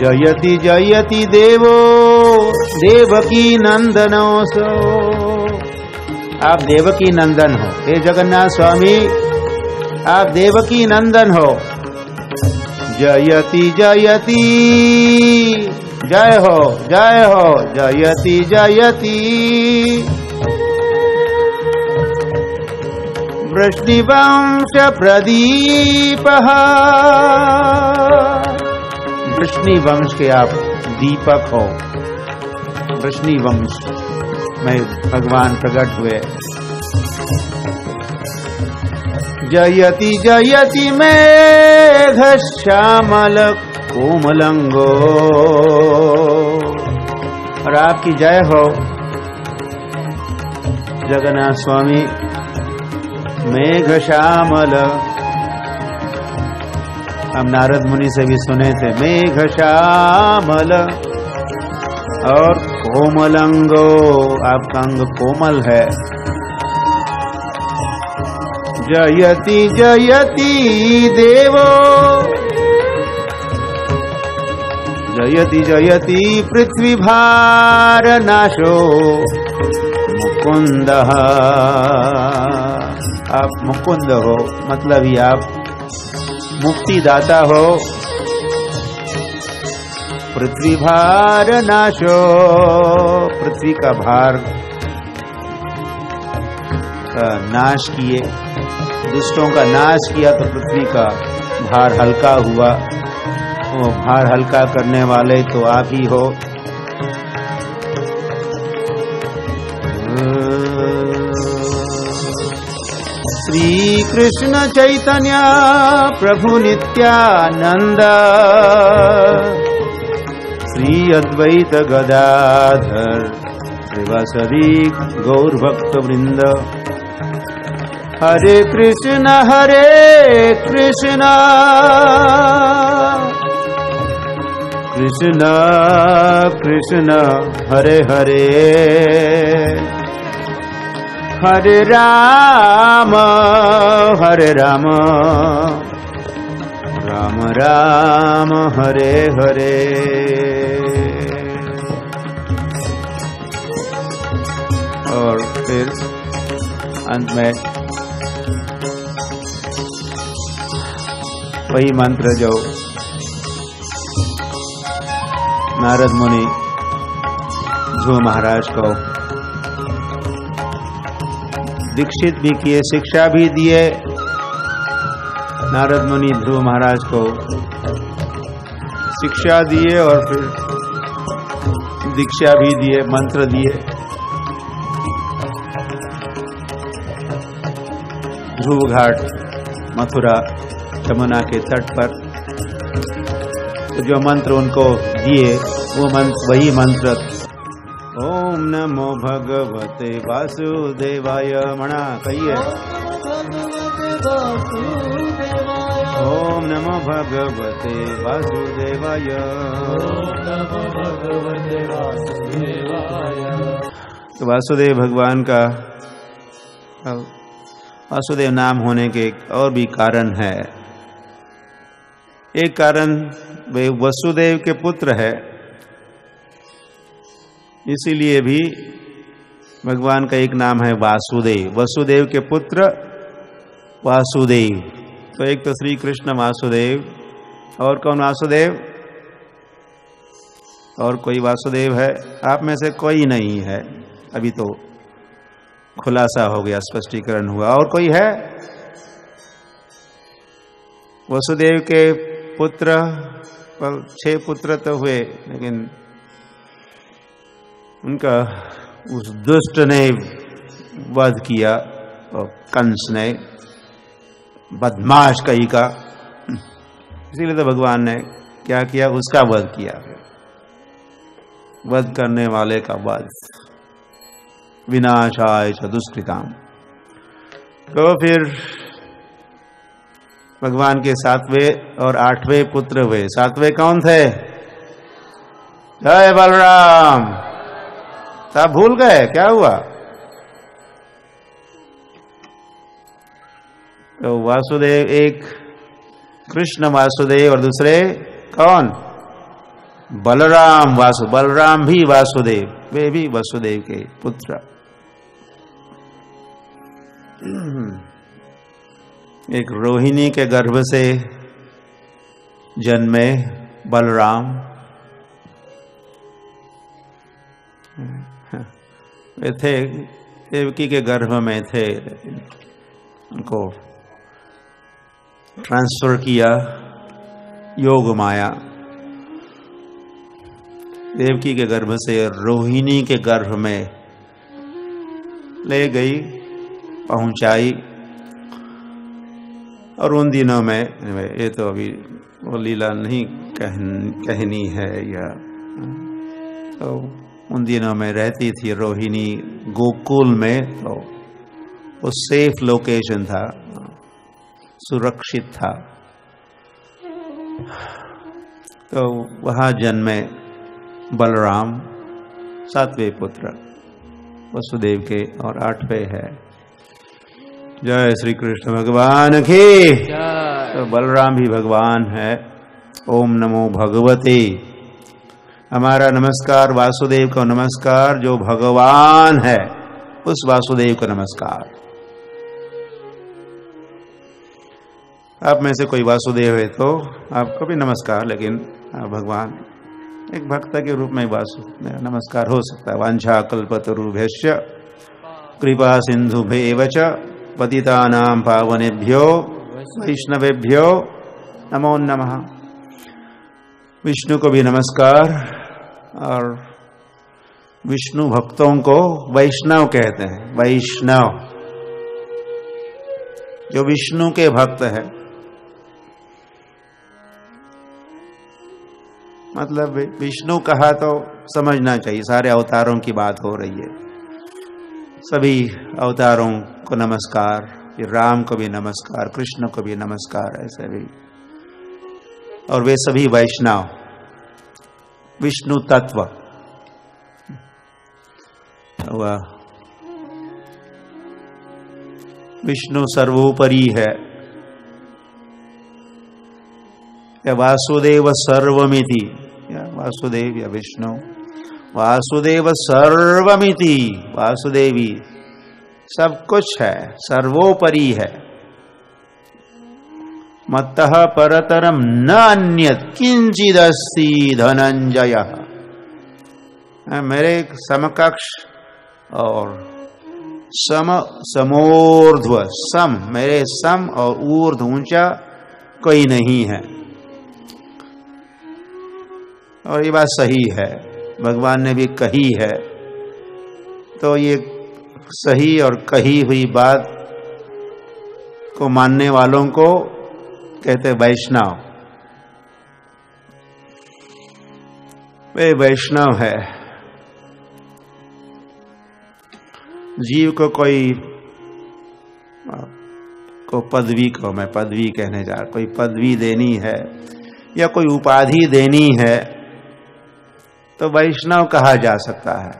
जयति जयति देवो देवकी नंदनोसो। आप देवकी नंदन हो, हे जगन्नाथ स्वामी आप देवकी नंदन हो। जयति जयति जय हो जयति जयति। वृष्णिवंश प्रदीपः, वृष्णि वंश के आप दीपक हो। वृष्णि वंश में भगवान प्रकट हुए। जयति जयति मेघ श्यामल कोमलंगो। और आपकी जय हो जगन्नाथ स्वामी। मेघ श्यामल, हम नारद मुनि से भी सुने थे, मेघ श्यामल। और कोमलंगो, आपका अंग कोमल है। जयति जयति देवो, जयति जयति पृथ्वी भार नाशो मुकुंद। आप मुकुंद हो, मतलब ही आप मुक्तिदाता हो। पृथ्वी भार नाशो, पृथ्वी का भार नाश किए, दुष्टों का नाश किया तो पृथ्वी का भार हल्का हुआ। वो भार हल्का करने वाले तो आप ही हो। श्री कृष्ण चैतन्य प्रभु नित्यानंद, श्री अद्वैत गदाधर श्रीवासदि गौर भक्त वृंद। हरे कृष्ण कृष्ण कृष्ण हरे हरे, हरे राम राम राम हरे हरे। और फिर अंत में वही मंत्र जो नारद मुनि ध्रुव महाराज को दीक्षित भी किए, शिक्षा भी दिए। नारद मुनि ध्रुव महाराज को शिक्षा दिए और फिर दीक्षा भी दिए, मंत्र दिए। ध्रुव घाट मथुरा यमुना के तट पर तो जो मंत्र उनको दिए वो मंत्र, वही मंत्र ओम नमो भगवते वासुदेवाय। मणा कहिए ओम नमो भगवते वासुदेवाय। तो वासुदेव भगवान का, वासुदेव नाम होने के और भी कारण है। एक कारण वे वसुदेव के पुत्र है, इसीलिए भी भगवान का एक नाम है वासुदेव। वसुदेव के पुत्र वासुदेव। तो एक तो श्री कृष्ण वासुदेव, और कौन वासुदेव? और कोई वासुदेव है? आप में से कोई नहीं है। अभी तो खुलासा हो गया, स्पष्टीकरण हुआ। और कोई है? वसुदेव के पुत्र 6 पुत्र तो हुए, लेकिन उनका उस दुष्ट ने वध किया, और कंस ने, बदमाश कही का। इसीलिए तो भगवान ने क्या किया? उसका वध किया। वध करने वाले का वध, विनाशाय च दुष्कृताम। तो फिर भगवान के 7वें और 8वें पुत्र हुए। 7वें कौन थे? जय बलराम। सब भूल गए? क्या हुआ? तो वासुदेव, एक कृष्ण वासुदेव और दूसरे कौन? बलराम बलराम भी वासुदेव, वे भी वसुदेव के पुत्र। एक रोहिणी के गर्भ से जन्मे बलराम, वे थे देवकी के गर्भ में थे, उनको ट्रांसफर किया योग माया, देवकी के गर्भ से रोहिणी के गर्भ में ले गई, पहुंचाई। और उन दिनों में, ये तो अभी वो लीला नहीं कहनी है, या तो उन दिनों में रहती थी रोहिणी गोकुल में, तो वो सेफ लोकेशन था, सुरक्षित था। तो वहां जन्मे बलराम, 7वें पुत्र वसुदेव के, और 8वें है। जय श्री कृष्ण भगवान की। तो बलराम भी भगवान है। ओम नमो भगवते। हमारा नमस्कार वासुदेव को नमस्कार, जो भगवान है उस वासुदेव को नमस्कार। आप में से कोई वासुदेव है तो आपको भी नमस्कार, लेकिन भगवान एक भक्त के रूप में वासुदेव नमस्कार हो सकता है। वांछा कल्पतरुभ्यश्च कृपा सिंधुभ्येव च पतितानां पावनेभ्यो वैष्णवेभ्यो नमो नमः। विष्णु को भी नमस्कार, और विष्णु भक्तों को वैष्णव कहते हैं। वैष्णव जो विष्णु के भक्त है, मतलब विष्णु कहा तो समझना चाहिए सारे अवतारों की बात हो रही है। सभी अवतारों को नमस्कार, राम को भी नमस्कार, कृष्ण को भी नमस्कार, ऐसे भी। और वे सभी वैष्णव, विष्णु तत्व। वह विष्णु सर्वोपरि है। या वासुदेव सर्वमिति, या वासुदेव या विष्णु, वासुदेव सर्वमिति, वासुदेवी सब कुछ है, सर्वोपरि है। मत्तः परतरम न अन्यत् किंचिदस्ति धनंजय। मेरे समकक्ष और समोर्ध्व, सम मेरे सम और ऊर्ध्व ऊंचा कोई नहीं है। और ये बात सही है, भगवान ने भी कही है। तो ये सही और कही हुई बात को मानने वालों को कहते वैष्णव। वे वैष्णव है। जीव को कोई को पदवी को, मैं पदवी कहने जा रहा, कोई पदवी देनी है या कोई उपाधि देनी है तो वैष्णव कहा जा सकता है।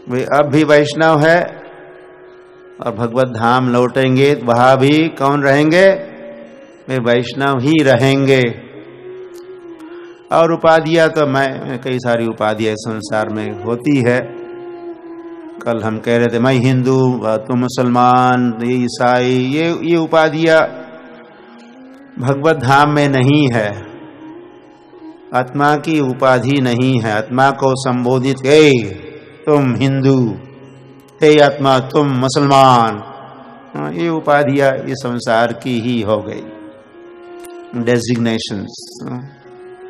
वे अब भी वैष्णव है, और भगवत धाम लौटेंगे वहां भी कौन रहेंगे? वे वैष्णव ही रहेंगे। और उपाधियां तो मैं कई सारी उपाधियां संसार में होती है। कल हम कह रहे थे मैं हिंदू, तुम मुसलमान, ये ईसाई, ये उपाधियां भगवत धाम में नहीं है। आत्मा की उपाधि नहीं है। आत्मा को संबोधित, हे तुम हिंदू, हे आत्मा तुम मुसलमान, ये उपाधियां ये संसार की ही हो गई, डेजिग्नेशंस,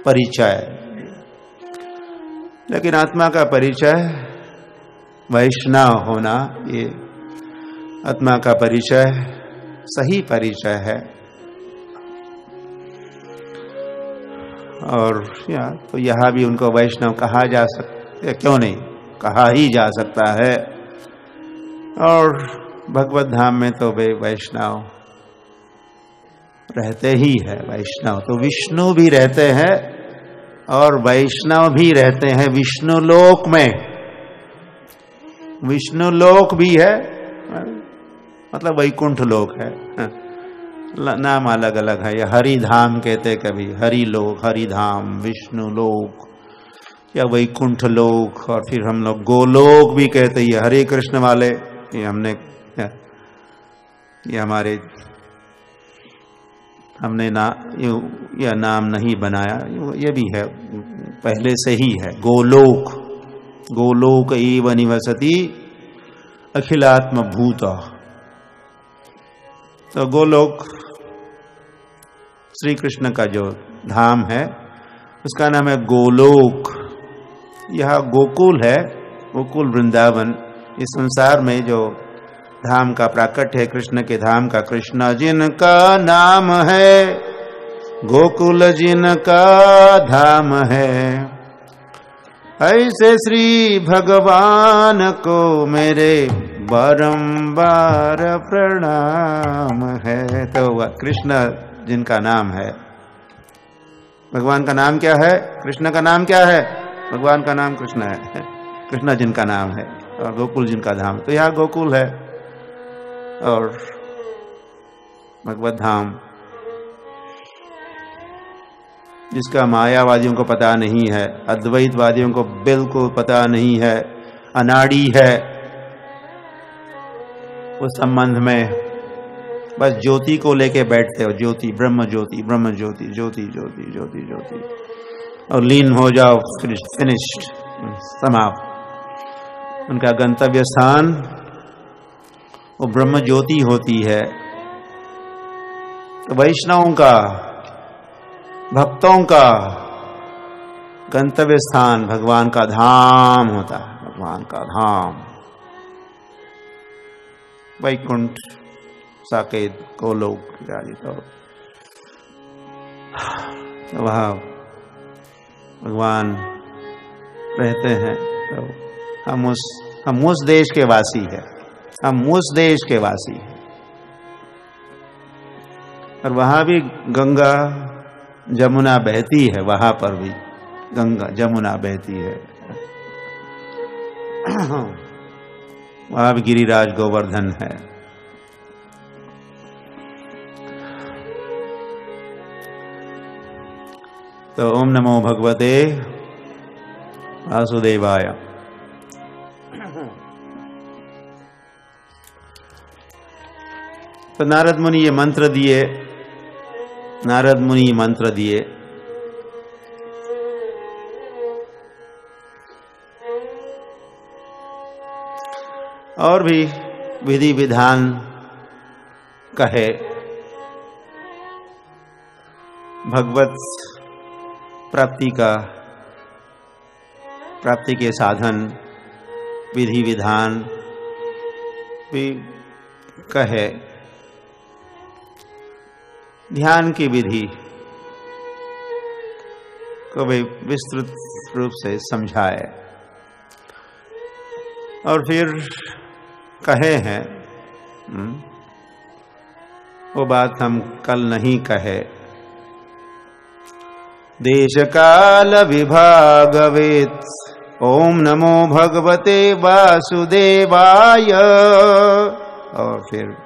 परिचय। लेकिन आत्मा का परिचय वैष्णव होना, ये आत्मा का परिचय सही परिचय है। और तो यहाँ भी उनको वैष्णव कहा जा सकता, क्यों नहीं, कहा ही जा सकता है। और भगवत धाम में तो वे वैष्णव रहते ही है। वैष्णव तो विष्णु भी रहते हैं और वैष्णव भी रहते हैं। विष्णु लोक में, विष्णु लोक भी है, मतलब वैकुंठ लोक है, नाम अलग अलग है। या हरिधाम कहते कभी, हरि लोक, हरिधाम, विष्णु लोक या वैकुंठ लोक, और फिर हम लोग गोलोक भी कहते हैं। हरे कृष्ण वाले ये हमने यह नाम नहीं बनाया, ये भी है, पहले से ही है। गोलोक, गोलोक एव निवसति अखिलात्म भूत। तो गोलोक श्री कृष्ण का जो धाम है उसका नाम है गोलोक। यह गोकुल है, गोकुल वृंदावन। इस संसार में जो धाम का प्राकट्य है कृष्ण के धाम का, कृष्ण जिनका नाम है, गोकुल जिनका धाम है, ऐसे श्री भगवान को मेरे बारंबार प्रणाम है। तो कृष्ण जिनका नाम है, भगवान का नाम क्या है? कृष्ण का नाम क्या है? भगवान का नाम कृष्ण है। कृष्ण जिनका नाम है और गोकुल जिनका धाम, तो यहाँ गोकुल है और भगवत धाम जिसका मायावादियों को पता नहीं है, अद्वैतवादियों को बिल्कुल पता नहीं है, अनाड़ी है उस संबंध में, बस ज्योति को लेके बैठते हो, ज्योति, ब्रह्म ज्योति, ब्रह्म ज्योति, ज्योति ज्योति ज्योति ज्योति, और लीन हो जाओ, फिनिश्ड, समाप्त। उनका गंतव्य स्थान वो ब्रह्म ज्योति होती है। तो वैष्णवों का, भक्तों का गंतव्य स्थान भगवान का धाम होता है, भगवान का धाम, वैकुंठ, साकेत, गोलोक आदि। तो वहाँ भगवान रहते हैं। तो हम उस देश के वासी हैं, हम उस देश के वासी हैं। और वहां भी गंगा जमुना बहती है, वहां पर भी गंगा जमुना बहती है। वहां भी गिरिराज गोवर्धन है। तो ओम नमो भगवते वासुदेवाय। तो नारद मुनि ये मंत्र दिए, नारद मुनि मंत्र दिए। और भी विधि विधान कहे, भगवत प्राप्ति के साधन, विधि विधान भी कहे, ध्यान की विधि को भी विस्तृत रूप से समझाए। और फिर कहे हैं, वो बात हम कल नहीं कहे, देश काल विभागवेत्, ओम नमो भगवते वासुदेवाय। और फिर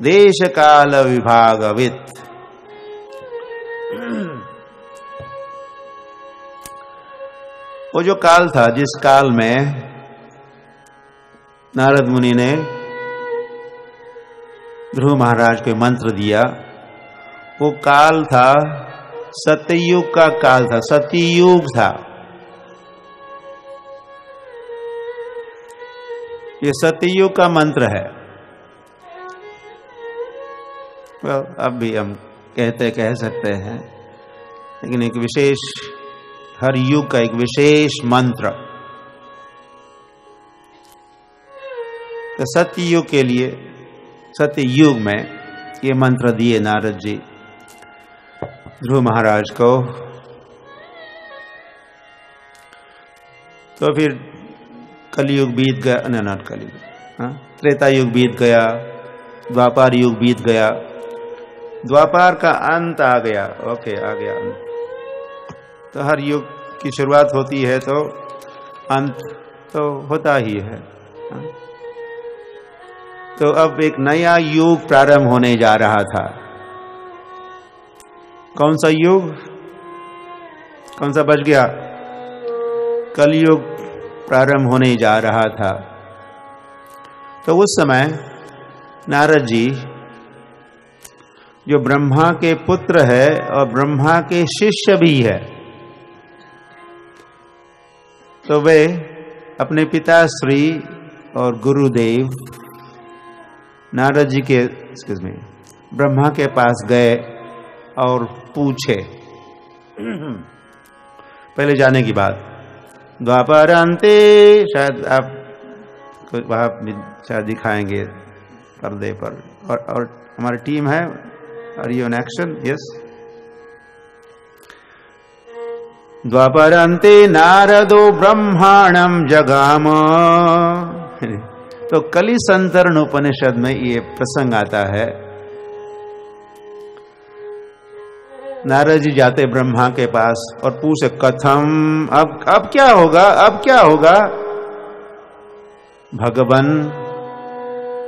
देश काल विभागवित्, वो जो काल था जिस काल में नारद मुनि ने ध्रुव महाराज को मंत्र दिया, वो काल था सतयुग का काल था, सतयुग था। ये सतयुग का मंत्र है। अब भी हम कह सकते हैं, लेकिन एक विशेष, हर युग का एक विशेष मंत्र। तो सतयुग के लिए, सतयुग में ये मंत्र दिए नारद जी ध्रुव महाराज को। तो फिर कलयुग बीत गया, नॉट कलयुग, त्रेता युग बीत गया, द्वापर युग बीत गया, द्वापर का अंत आ गया। ओके, आ गया अंत। तो हर युग की शुरुआत होती है तो अंत तो होता ही है। तो अब एक नया युग प्रारंभ होने जा रहा था। कौन सा युग? कौन सा बच गया? कलयुग प्रारंभ होने जा रहा था। तो उस समय नारद जी, जो ब्रह्मा के पुत्र है और ब्रह्मा के शिष्य भी है, तो वे अपने पिताश्री और गुरुदेव नारद जी के ब्रह्मा के पास गए और पूछे। पहले जाने की बात, द्वापर अंते, शायद आप वहां शायद दिखाएंगे पर्दे पर, और हमारी टीम है, are you in action? Yes. द्वापर अंते नारदो ब्रह्मांडम जगाम। तो कलि संतरण उपनिषद में ये प्रसंग आता है। नारद जी जाते ब्रह्मा के पास और पूछे, कथम, अब क्या होगा, अब क्या होगा? भगवन,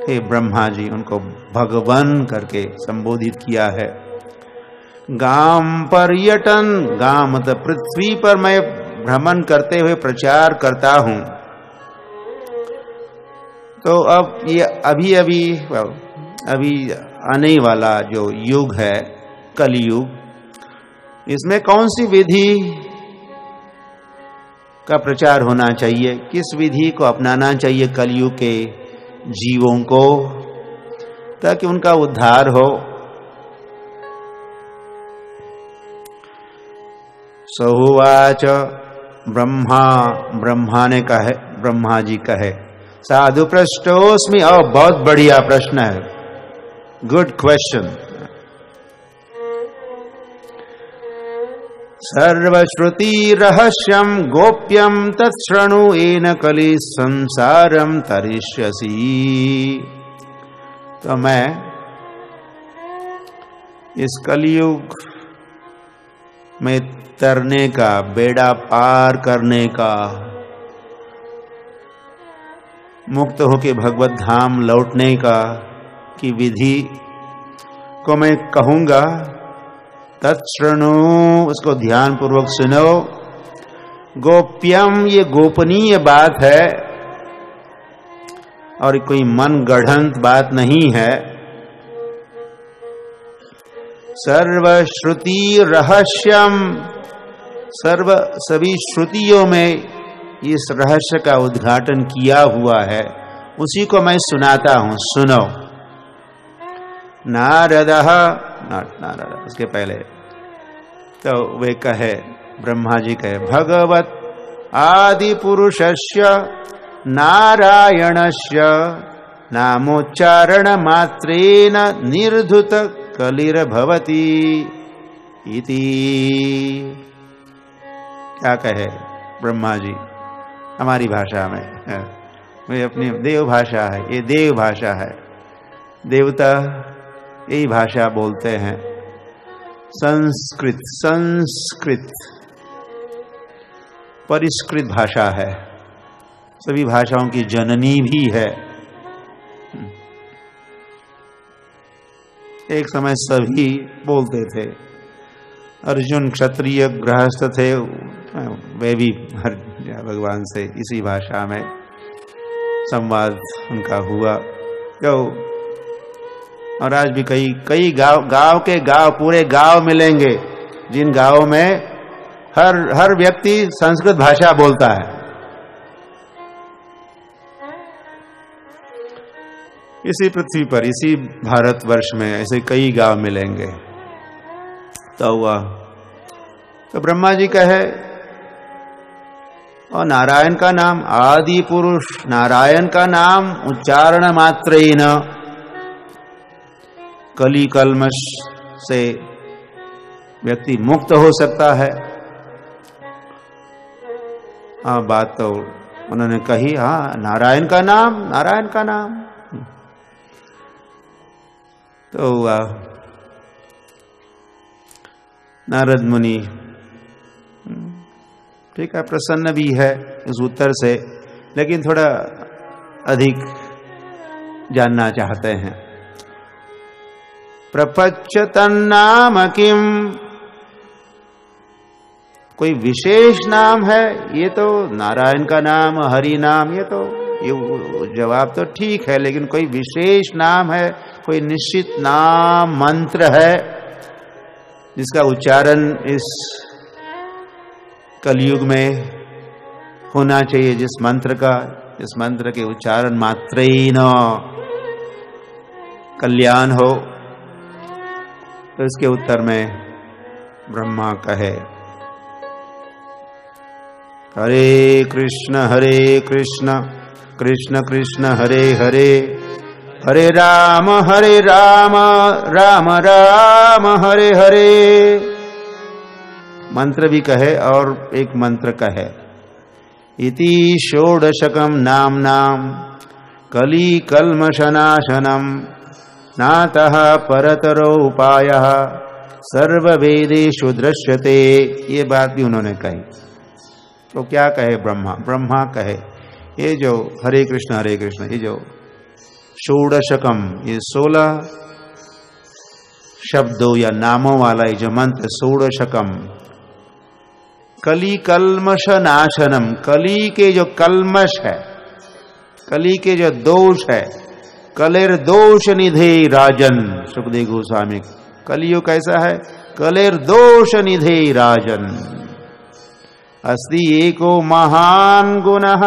हे ब्रह्मा जी, उनको भगवन करके संबोधित किया है। गाम पर्यटन, गाम मतलब पृथ्वी पर मैं भ्रमण करते हुए प्रचार करता हूं। तो अब ये अभी आने वाला जो युग है, कलयुग, इसमें कौन सी विधि का प्रचार होना चाहिए, किस विधि को अपनाना चाहिए कलयुग के जीवों को, ताकि उनका उद्धार हो। सहुवाच ब्रह्मा ने कहे, ब्रह्मा जी कहे, साधु पृष्ठोस्मि। और बहुत बढ़िया प्रश्न है, गुड क्वेश्चन। सर्वश्रुति रहस्यम गोप्यम तत्शृणु येन कलि संसारम तरिष्यसि। तो मैं इस कलयुग में तरने का, बेड़ा पार करने का, मुक्त होके भगवत धाम लौटने का की विधि को मैं कहूंगा। तत्शृणु, उसको ध्यान पूर्वक सुनो। गोप्यम, ये गोपनीय बात है और कोई मन गढ़ंत बात नहीं है। सर्वश्रुति रहस्यम, सभी श्रुतियों में इस रहस्य का उद्घाटन किया हुआ है, उसी को मैं सुनाता हूं, सुनो। नारदः, नारद उसके पहले तो वे कहे, ब्रह्मा जी कहे, भगवत आदि पुरुषस्य नारायणस्य नामोच्चारण मात्रेन निर्धुत कलिर्भवति इति। क्या कहे ब्रह्मा जी हमारी भाषा में? वे अपनी देव भाषा है, ये देव भाषा है, देवता यही भाषा बोलते हैं। संस्कृत परिष्कृत भाषा है, सभी भाषाओं की जननी भी है। एक समय सभी बोलते थे। अर्जुन क्षत्रिय गृहस्थ थे, वे भी भगवान से इसी भाषा में संवाद उनका हुआ। तो और आज भी कई गांव के गांव, पूरे गांव मिलेंगे जिन गांवों में हर व्यक्ति संस्कृत भाषा बोलता है। इसी पृथ्वी पर, इसी भारतवर्ष में ऐसे कई गांव मिलेंगे। तो हुआ, तो ब्रह्मा जी कहे, और नारायण का नाम, आदि पुरुष नारायण का नाम उच्चारण मात्रेन कली कल्मश से व्यक्ति मुक्त हो सकता है। हाँ, बात तो उन्होंने कही, हाँ नारायण का नाम, नारायण का नाम। तो नारद मुनि ठीक है, प्रसन्न भी है इस उत्तर से, लेकिन थोड़ा अधिक जानना चाहते हैं। प्रपच्च तन्नाम किम, कोई विशेष नाम है? ये तो नारायण का नाम, हरि नाम, ये जवाब तो ठीक है, लेकिन कोई विशेष नाम है, कोई निश्चित नाम मंत्र है जिसका उच्चारण इस कलयुग में होना चाहिए, जिस मंत्र के उच्चारण मात्रेन कल्याण हो? तो इसके उत्तर में ब्रह्मा कहे, हरे कृष्ण कृष्ण कृष्ण हरे हरे, हरे राम राम राम हरे हरे। मंत्र भी कहे और एक मंत्र कहे, इति षोडशकम नाम कली कल्मषनाशनम नातः परतरो उपायः सर्ववेदेषु दृश्यते। ये बात भी उन्होंने कही। तो क्या कहे ब्रह्मा कहे, ये जो हरे कृष्ण ये जो षोडशकम, ये 16 शब्दों या नामों वाला ये जो मंत्र षोडशकम, कली कल्मष नाशनम, कली के जो कल्मष है, कली के जो दोष है, कलेर दोष निधे राजन, सुखदेव गोस्वामी, कलियुग कैसा है? कलेर दोष निधे राजन, अस्ति एको महान गुणः।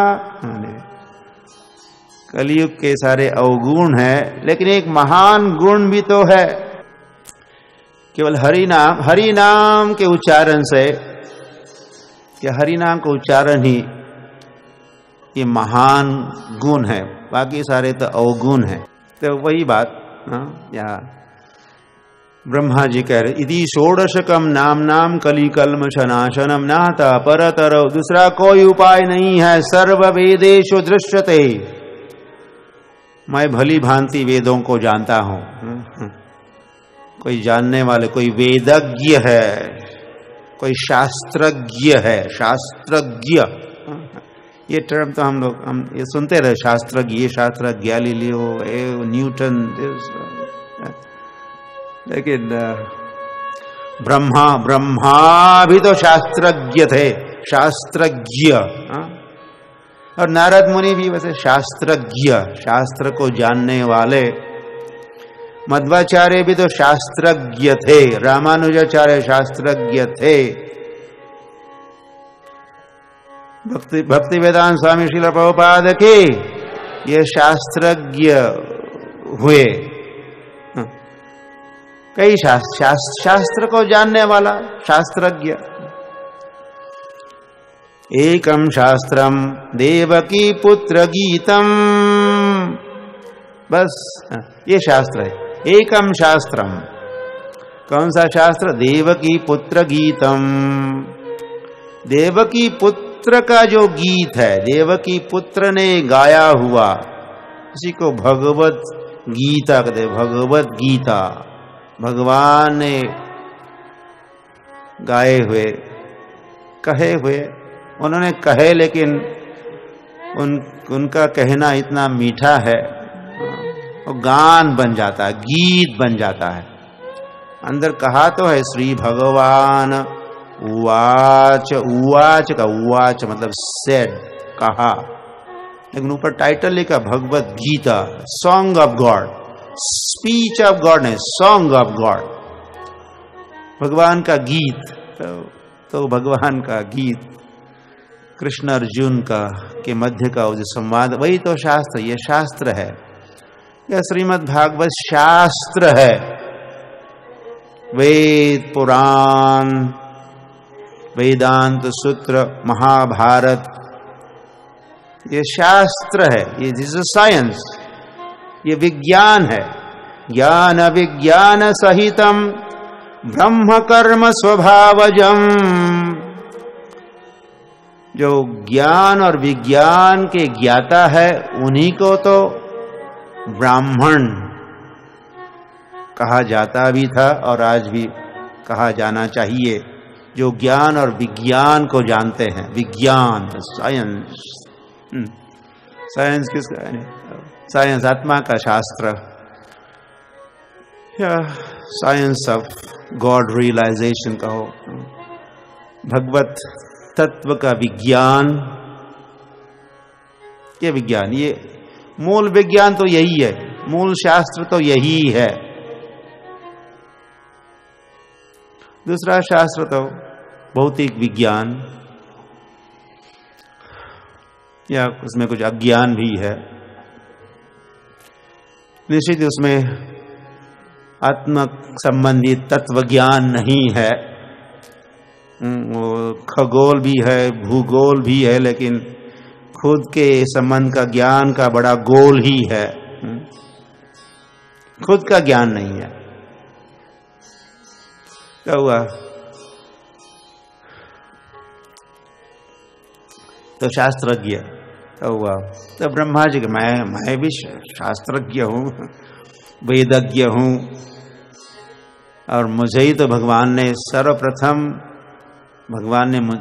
कलियुग के सारे अवगुण है, लेकिन एक महान गुण भी तो है। केवल हरि नाम के उच्चारण से, कि हरि नाम का उच्चारण ही ये महान गुण है, बाकी सारे तो अवगुण है। तो वही बात यहाँ ब्रह्मा जी कह रहे, इति षोडशकम नाम कली कल्मषनाशनम नाता परतरो, दूसरा कोई उपाय नहीं है, सर्व वेदेषु दृश्यते, मैं भली भांति वेदों को जानता हूं। कोई जानने वाले, कोई वेदज्ञ है, कोई शास्त्रज्ञ है, शास्त्रज्ञ, ये टर्म तो हम ये सुनते रहे, शास्त्रज्ञ, ये शास्त्रज्ञ, गैलीलियो, न्यूटन, लेकिन ब्रह्मा भी तो शास्त्रज्ञ थे, शास्त्रज्ञ। और नारद मुनि भी वैसे शास्त्रज्ञ, शास्त्र को जानने वाले। मध्वाचार्य भी तो शास्त्रज्ञ थे, रामानुजाचार्य शास्त्रज्ञ थे, भक्ति वेदांत स्वामी श्रील प्रभुपाद के ये शास्त्रज्ञ हुए। कई शास्त्र को जानने वाला शास्त्रज्ञ। एकम शास्त्रम देवकी पुत्र गीतम, बस ये शास्त्र है। एकम शास्त्रम, कौन सा शास्त्र? देवकी पुत्र गीतम, देवकी पुत्र का जो गीत है, देवकी पुत्र ने गाया हुआ, इसी को भगवत गीता कहते, भगवत गीता। भगवान ने गाए हुए, कहे हुए, उन्होंने कहे, लेकिन उनका कहना इतना मीठा है, वो गान बन जाता है, गीत बन जाता है। अंदर कहा तो है श्री भगवान उवाच, उवाच का उवाच मतलब सेड, कहा, लेकिन ऊपर टाइटल लिखा Bhagavad Gita, song of God, speech of God है, सॉन्ग ऑफ गॉड, भगवान का गीत। तो भगवान का गीत, कृष्ण अर्जुन का के मध्य का जो संवाद, वही तो शास्त्र, ये शास्त्र है। यह श्रीमद् भागवत शास्त्र है। वेद, पुराण, वेदांत सूत्र, महाभारत, ये शास्त्र है, ये दिस इज साइंस, ये विज्ञान है। ज्ञान विज्ञान सहितम ब्रह्म कर्म स्वभावजम, जो ज्ञान और विज्ञान के ज्ञाता है उन्हीं को तो ब्राह्मण कहा जाता भी था और आज भी कहा जाना चाहिए, जो ज्ञान और विज्ञान को जानते हैं, विज्ञान, साइंस। साइंस किसका है? साइंस आत्मा का शास्त्र, या साइंस ऑफ गॉड रियलाइजेशन कहो, भगवत तत्व का विज्ञान। ये विज्ञान, ये मूल विज्ञान तो यही है, मूल शास्त्र तो यही है। दूसरा शास्त्र तो भौतिक विज्ञान, या उसमें कुछ अज्ञान भी है। निश्चित उसमें आत्म संबंधित तत्व ज्ञान नहीं है, वो खगोल भी है, भूगोल भी है, लेकिन खुद के संबंध का ज्ञान का बड़ा गोल ही है, खुद का ज्ञान नहीं है। क्या हुआ? तो शास्त्रज्ञ क्या हुआ? तो ब्रह्मा जी के मैं भी शास्त्रज्ञ हूं, वेदज्ञ हूं, और मुझे ही तो भगवान ने सर्वप्रथम, भगवान ने मुझ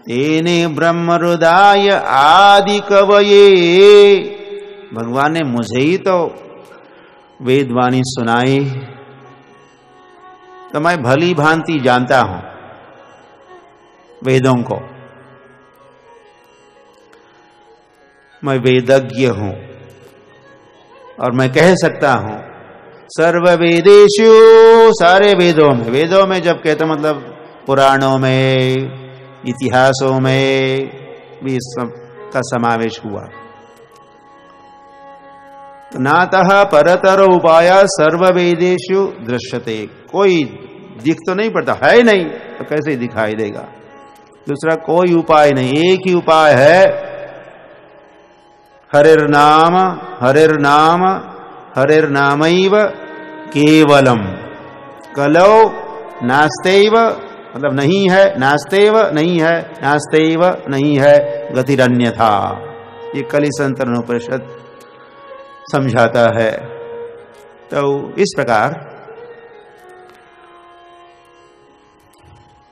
तेने ब्रह्म हृदय आदि कवये, भगवान ने मुझे ही तो वेदवाणी सुनाई। तो मैं भली भांति जानता हूं वेदों को, मैं वेदज्ञ हूं, और मैं कह सकता हूं सर्व वेदेषु, सारे वेदों में, वेदों में जब कहते मतलब पुराणों में, इतिहासों में भी इस सब का समावेश हुआ। नातः परतर उपाय सर्व वेदेषु दृश्यते, कोई दिख तो नहीं पड़ता, है नहीं तो कैसे दिखाई देगा? दूसरा कोई उपाय नहीं, एक ही उपाय है, हरिर्नाम हरिर्नाम हरिर्नामैव केवलम, कलौ नास्तेव मतलब नहीं है, नास्तेव नहीं है, नास्तेव नहीं है, गतिरन्यथा। ये कलिसंतरण उपनिषद समझाता है। तो इस प्रकार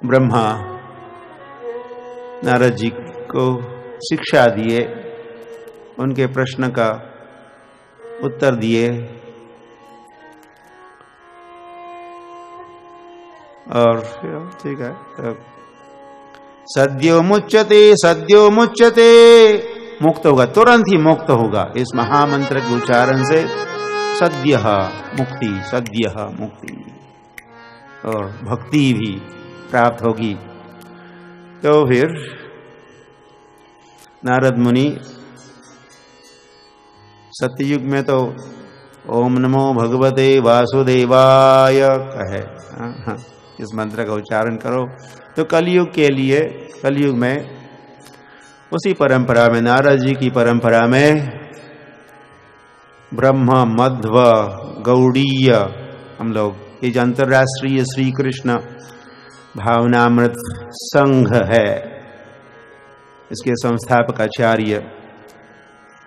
ब्रह्मा नारद जी को शिक्षा दिए, उनके प्रश्न का उत्तर दिए, और ठीक है, सद्यो मुच्यते, सद्यो मुच्यते, मुक्त होगा, तुरंत ही मुक्त होगा इस महामंत्र के उच्चारण से। सद्यः मुक्ति, सद्यः मुक्ति, और भक्ति भी प्राप्त होगी। तो फिर नारद मुनि सत्ययुग में तो ओम नमो भगवते वासुदेवाय कहे, इस मंत्र का उच्चारण करो। तो कलयुग के लिए, कलयुग में उसी परंपरा में, नारद जी की परंपरा में ब्रह्म मध्व गौड़ीय, हम लोग ये जो अंतर्राष्ट्रीय श्री कृष्ण भावनामृत संघ है, इसके संस्थापक आचार्य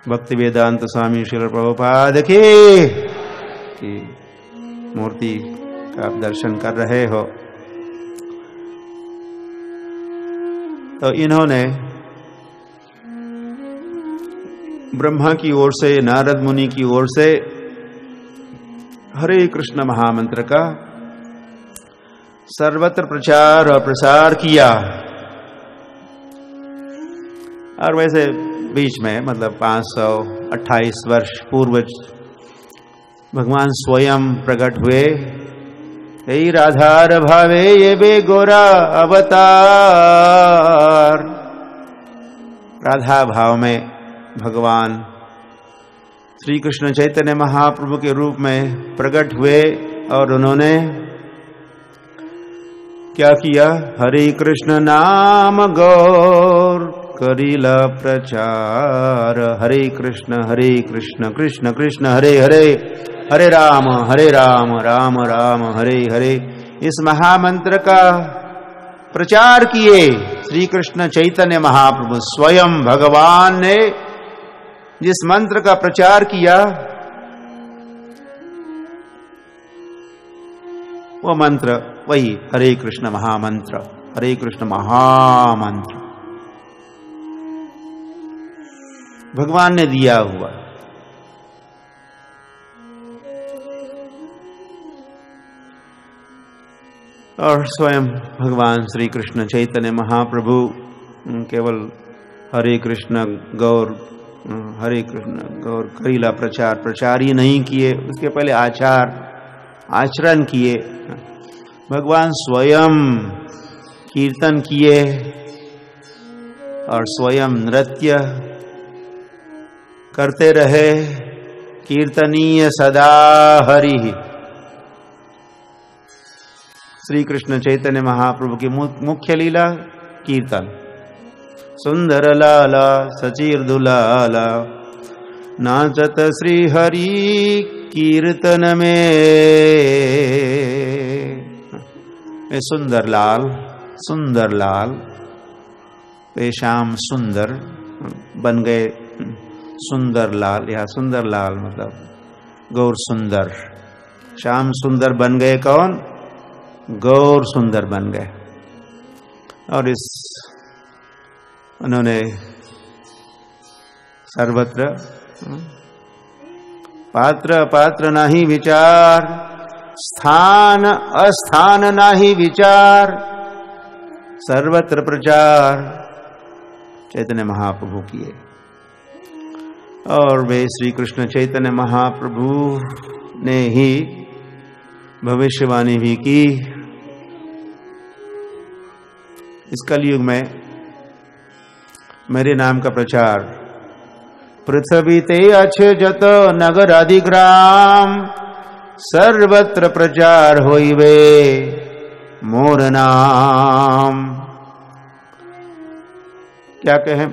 भक्ति वेदांत स्वामी श्रील प्रभुपाद की मूर्ति का आप दर्शन कर रहे हो। तो इन्होंने ब्रह्मा की ओर से, नारद मुनि की ओर से हरे कृष्ण महामंत्र का सर्वत्र प्रचार और प्रसार किया। और वैसे बीच में मतलब 528 वर्ष पूर्व भगवान स्वयं प्रकट हुए, हे राधार भावे ये बे गोरा अवतार, राधा भाव में भगवान श्री कृष्ण चैतन्य महाप्रभु के रूप में प्रकट हुए, और उन्होंने क्या किया? हरे कृष्ण नाम गौर करीला प्रचार, हरे कृष्ण कृष्ण कृष्ण हरे हरे, हरे राम राम राम हरे हरे, इस महामंत्र का प्रचार किए श्री कृष्ण चैतन्य महाप्रभु। स्वयं भगवान ने जिस मंत्र का प्रचार किया, वो मंत्र वही हरे कृष्ण महामंत्र, हरे कृष्ण महामंत्र। भगवान ने दिया हुआ। और स्वयं भगवान श्री कृष्ण चैतन्य महाप्रभु केवल हरे कृष्ण गौर करीला प्रचार ही नहीं किए, उसके पहले आचरण किए। भगवान स्वयं कीर्तन किए और स्वयं नृत्य करते रहे। कीर्तनीय सदा हरि। श्री कृष्ण चैतन्य महाप्रभु की मुख्य लीला कीर्तन। सुंदर लाला सचीर दुलाला नाचत श्री हरि कीर्तन में। सुंदर लाल वे श्याम सुंदर बन गए सुंदर लाल। या सुंदर लाल मतलब गौर सुंदर। श्याम सुंदर बन गए कौन? गौर सुंदर बन गए। और उन्होंने सर्वत्र पात्र अपात्र नाही विचार, स्थान अस्थान नाही विचार, सर्वत्र प्रचार चैतन्य महाप्रभु किए। और वे श्री कृष्ण चैतन्य महाप्रभु ने ही भविष्यवाणी भी की। इस कलयुग में मेरे नाम का प्रचार पृथ्वी ते अच्छे जत नगर अधिग्राम, सर्वत्र प्रचार होइवे मोर नाम। क्या कहें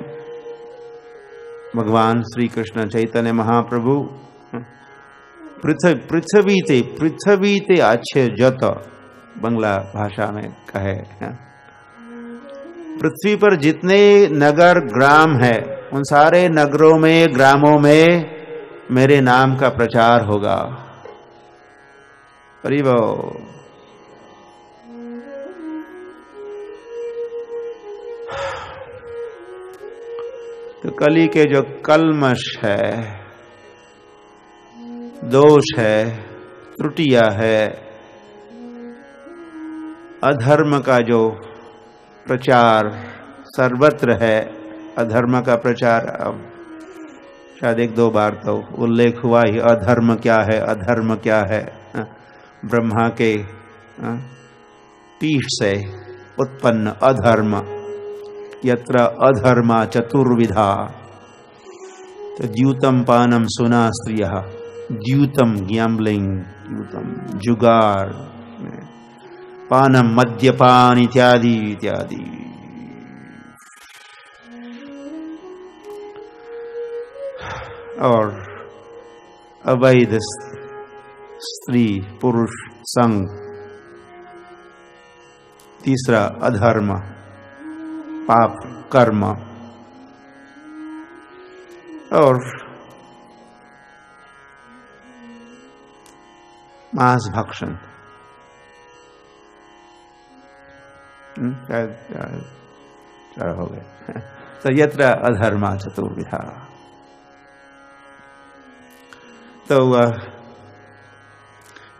भगवान श्री कृष्ण चैतन्य महाप्रभु? पृथ्वी ते अच्छे जत, बंगला भाषा में कहे, पृथ्वी पर जितने नगर ग्राम है उन सारे नगरों में ग्रामों में मेरे नाम का प्रचार होगा। करीब तो कली के जो कलमश है, दोष है, त्रुटियां है, अधर्म का जो प्रचार सर्वत्र है, अधर्म का प्रचार अब शायद एक दो बार तो उल्लेख हुआ ही। अधर्म क्या है, अधर्म क्या है? ब्रह्मा के पीठ से उत्पन्न अधर्म। यत्र अधर्मा चतुर्विधा, तो द्यूतम पानम सुना स्त्रियः, द्यूतम गैम्बलिंग, द्यूतम जुगार, पानम मद्यपान इत्यादि इत्यादि। और अवैध स्त्री पुरुष संग। तीसरा अधर्म, पाप कर्म। और मांस भक्षण। क्या हो गए? तो यत्र अधर्मा चतुर्विधा। तो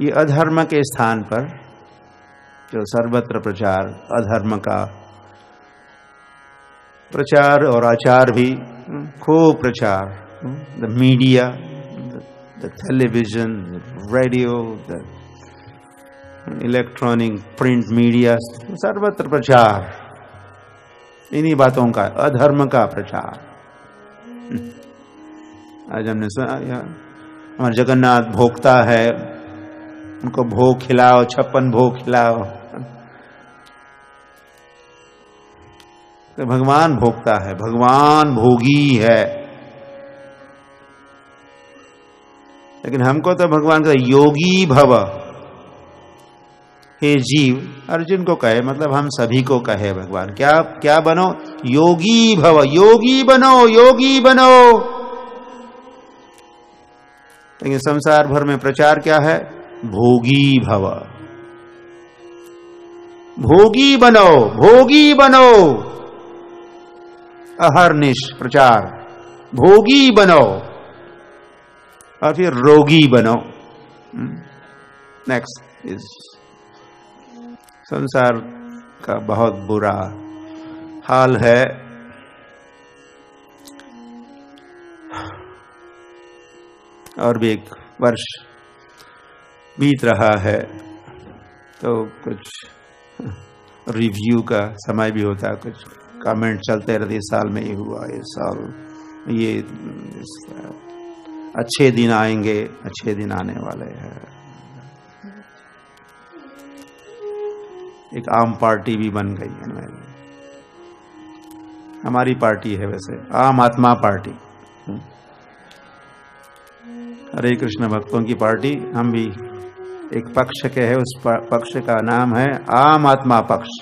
ये अधर्म के स्थान पर जो सर्वत्र प्रचार, अधर्म का प्रचार और आचार भी खूब प्रचार। The media, the television, radio, the electronic print media, सर्वत्र प्रचार इन्हीं बातों का, अधर्म का प्रचार। आज हमने सुना हमारे जगन्नाथ भोक्ता है, उनको भोग खिलाओ, 56 भोग खिलाओ। तो भगवान भोक्ता है, भगवान भोगी है। लेकिन हमको तो भगवान का योगी भव, हे जीव, अर्जुन को कहे, मतलब हम सभी को कहे भगवान, क्या क्या बनो? योगी भव, योगी बनो, योगी बनो। लेकिन संसार भर में प्रचार क्या है? भोगी भव, भोगी बनो, भोगी बनो। अहर्निश प्रचार, भोगी बनो और फिर रोगी बनो। नेक्स्ट इज संसार का बहुत बुरा हाल है। और भी एक वर्ष बीत रहा है तो कुछ रिव्यू का समय भी होता है, कुछ कमेंट चलते रहते, इस साल में ये हुआ, इस साल ये अच्छे दिन आएंगे, अच्छे दिन आने वाले हैं। एक आम पार्टी भी बन गई है, हमारी पार्टी है वैसे, आम आत्मा पार्टी, हरे कृष्ण भक्तों की पार्टी। हम भी एक पक्ष के है, उस पक्ष का नाम है आम आत्मा पक्ष।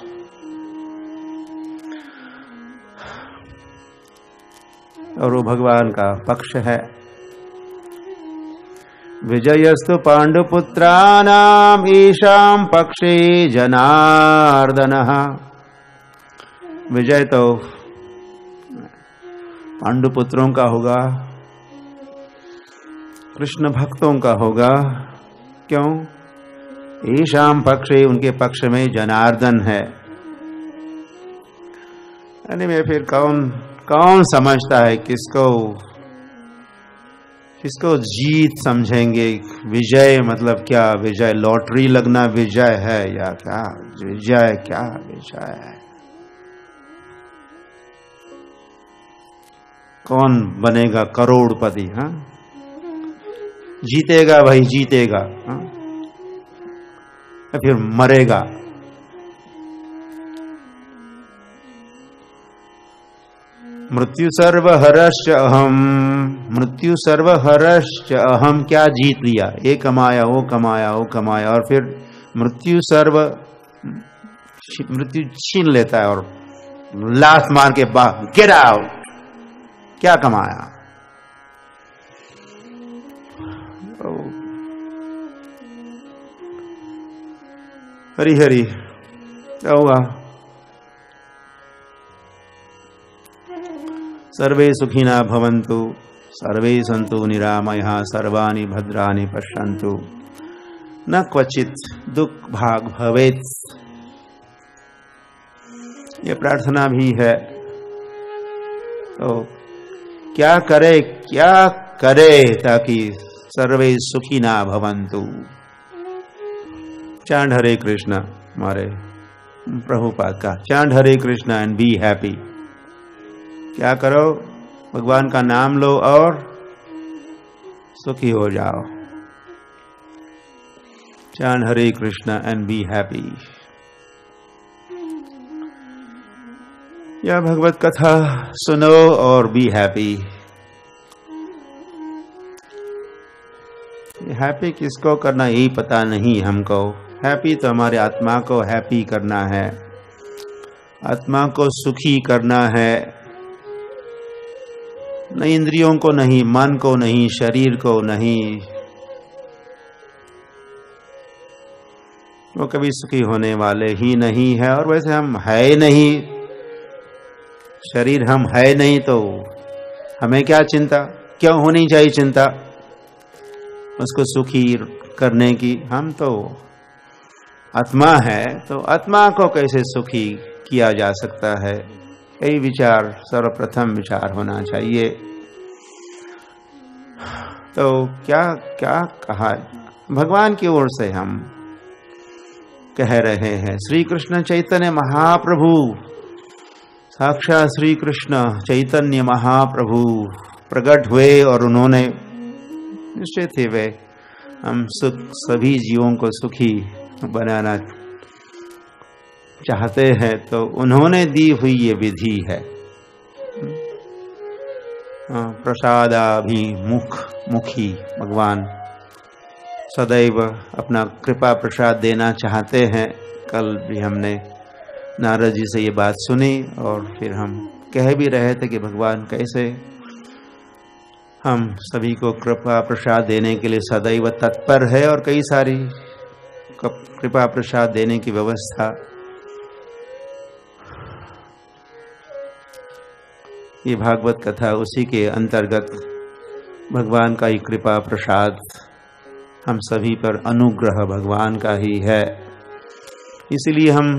और वो भगवान का पक्ष है। विजयस्तु पांडुपुत्राणाम ईशाम पक्षे जनार्दनः। विजय तो पांडुपुत्रों का होगा, कृष्ण भक्तों का होगा। क्यों? ईशाम पक्षे, उनके पक्ष में जनार्दन है। यानी में फिर कौन समझता है किसको जीत समझेंगे? विजय मतलब क्या? विजय लॉटरी लगना विजय है या क्या? विजय क्या विजय है? कौन बनेगा करोड़पति? हाँ, जीतेगा भाई, जीतेगा, हाँ? फिर मरेगा। मृत्यु सर्वहरश्च अहम, मृत्यु सर्वहरश्च अहम, क्या जीत लिया? ये कमाया, वो कमाया, वो कमाया, और फिर मृत्यु छीन लेता है और लात मार के बाहर, गेट आउट, क्या कमाया? हरि हरि, क्या हुआ? सर्वे सुखिना भवन्तु, सर्वे सन्तु निरामयाः, सर्वाणि भद्राणि पश्यन्तु, न क्वचित दुख भाग भवेत्। ये प्रार्थना भी है। तो क्या करे ताकि सर्वे सुखिना भवन्तु। चांड हरे कृष्ण, हमारे प्रभुपाद का चांड हरे कृष्ण एंड बी हैप्पी। क्या करो? भगवान का नाम लो और सुखी हो जाओ। चांड हरे कृष्ण एंड बी हैप्पी। या भगवत कथा सुनो और बी हैप्पी। हैप्पी किसको करना यही पता नहीं हमको। हैप्पी तो हमारे आत्मा को हैप्पी करना है, आत्मा को सुखी करना है, न इंद्रियों को नहीं, मन को नहीं, शरीर को नहीं। वो कभी सुखी होने वाले ही नहीं है। और वैसे हम है नहीं, शरीर हम है नहीं, तो हमें क्या चिंता? क्यों होनी चाहिए चिंता उसको सुखी करने की? हम तो आत्मा है, तो आत्मा को कैसे सुखी किया जा सकता है? यही विचार, सर्वप्रथम विचार होना चाहिए। तो क्या कहा भगवान की ओर से हम कह रहे हैं? श्री कृष्ण चैतन्य महाप्रभु, साक्षात श्री कृष्ण चैतन्य महाप्रभु प्रकट हुए और उन्होंने निश्चित ही वे हम सभी जीवों को सुखी बनाना चाहते हैं, तो उन्होंने दी हुई ये विधि है। प्रसादाभिमुखी भगवान सदैव अपना कृपा प्रसाद देना चाहते हैं। कल भी हमने नारद जी से ये बात सुनी और फिर हम कह भी रहे थे कि भगवान कैसे हम सभी को कृपा प्रसाद देने के लिए सदैव तत्पर है और कई सारी कृपा प्रसाद देने की व्यवस्था ये भागवत कथा उसी के अंतर्गत भगवान का ही कृपा प्रसाद हम सभी पर अनुग्रह भगवान का ही है, इसलिए हम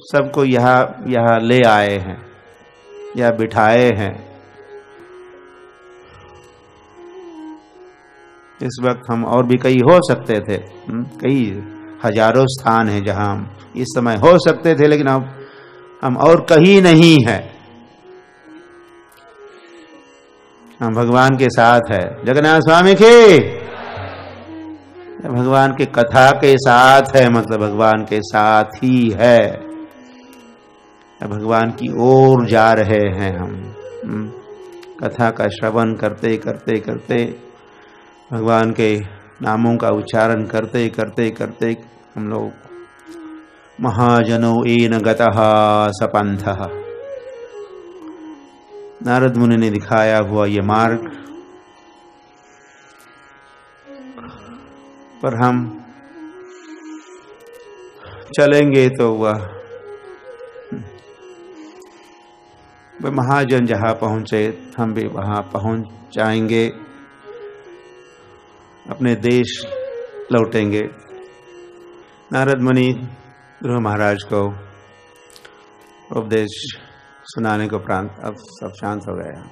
सबको यहाँ ले आए हैं या बिठाए हैं। इस वक्त हम और भी कई हो सकते थे, कई हजारों स्थान हैं जहां हम इस समय हो सकते थे, लेकिन अब हम और कहीं नहीं है, हम भगवान के साथ है। जगन्नाथ स्वामी के भगवान के कथा के साथ है, मतलब भगवान के साथ ही है, भगवान की ओर जा रहे हैं हम। कथा का श्रवण करते करते करते, भगवान के नामों का उच्चारण करते करते करते हम लोग महाजनो एन गतः सपंथः, नारद मुनि ने दिखाया हुआ ये मार्ग पर हम चलेंगे तो वह महाजन जहां पहुंचे हम भी वहां पहुंच जाएंगे, अपने देश लौटेंगे। नारद मुनि ध्रुव महाराज को उपदेश सुनाने को प्रांत, अब सब शांत हो गया।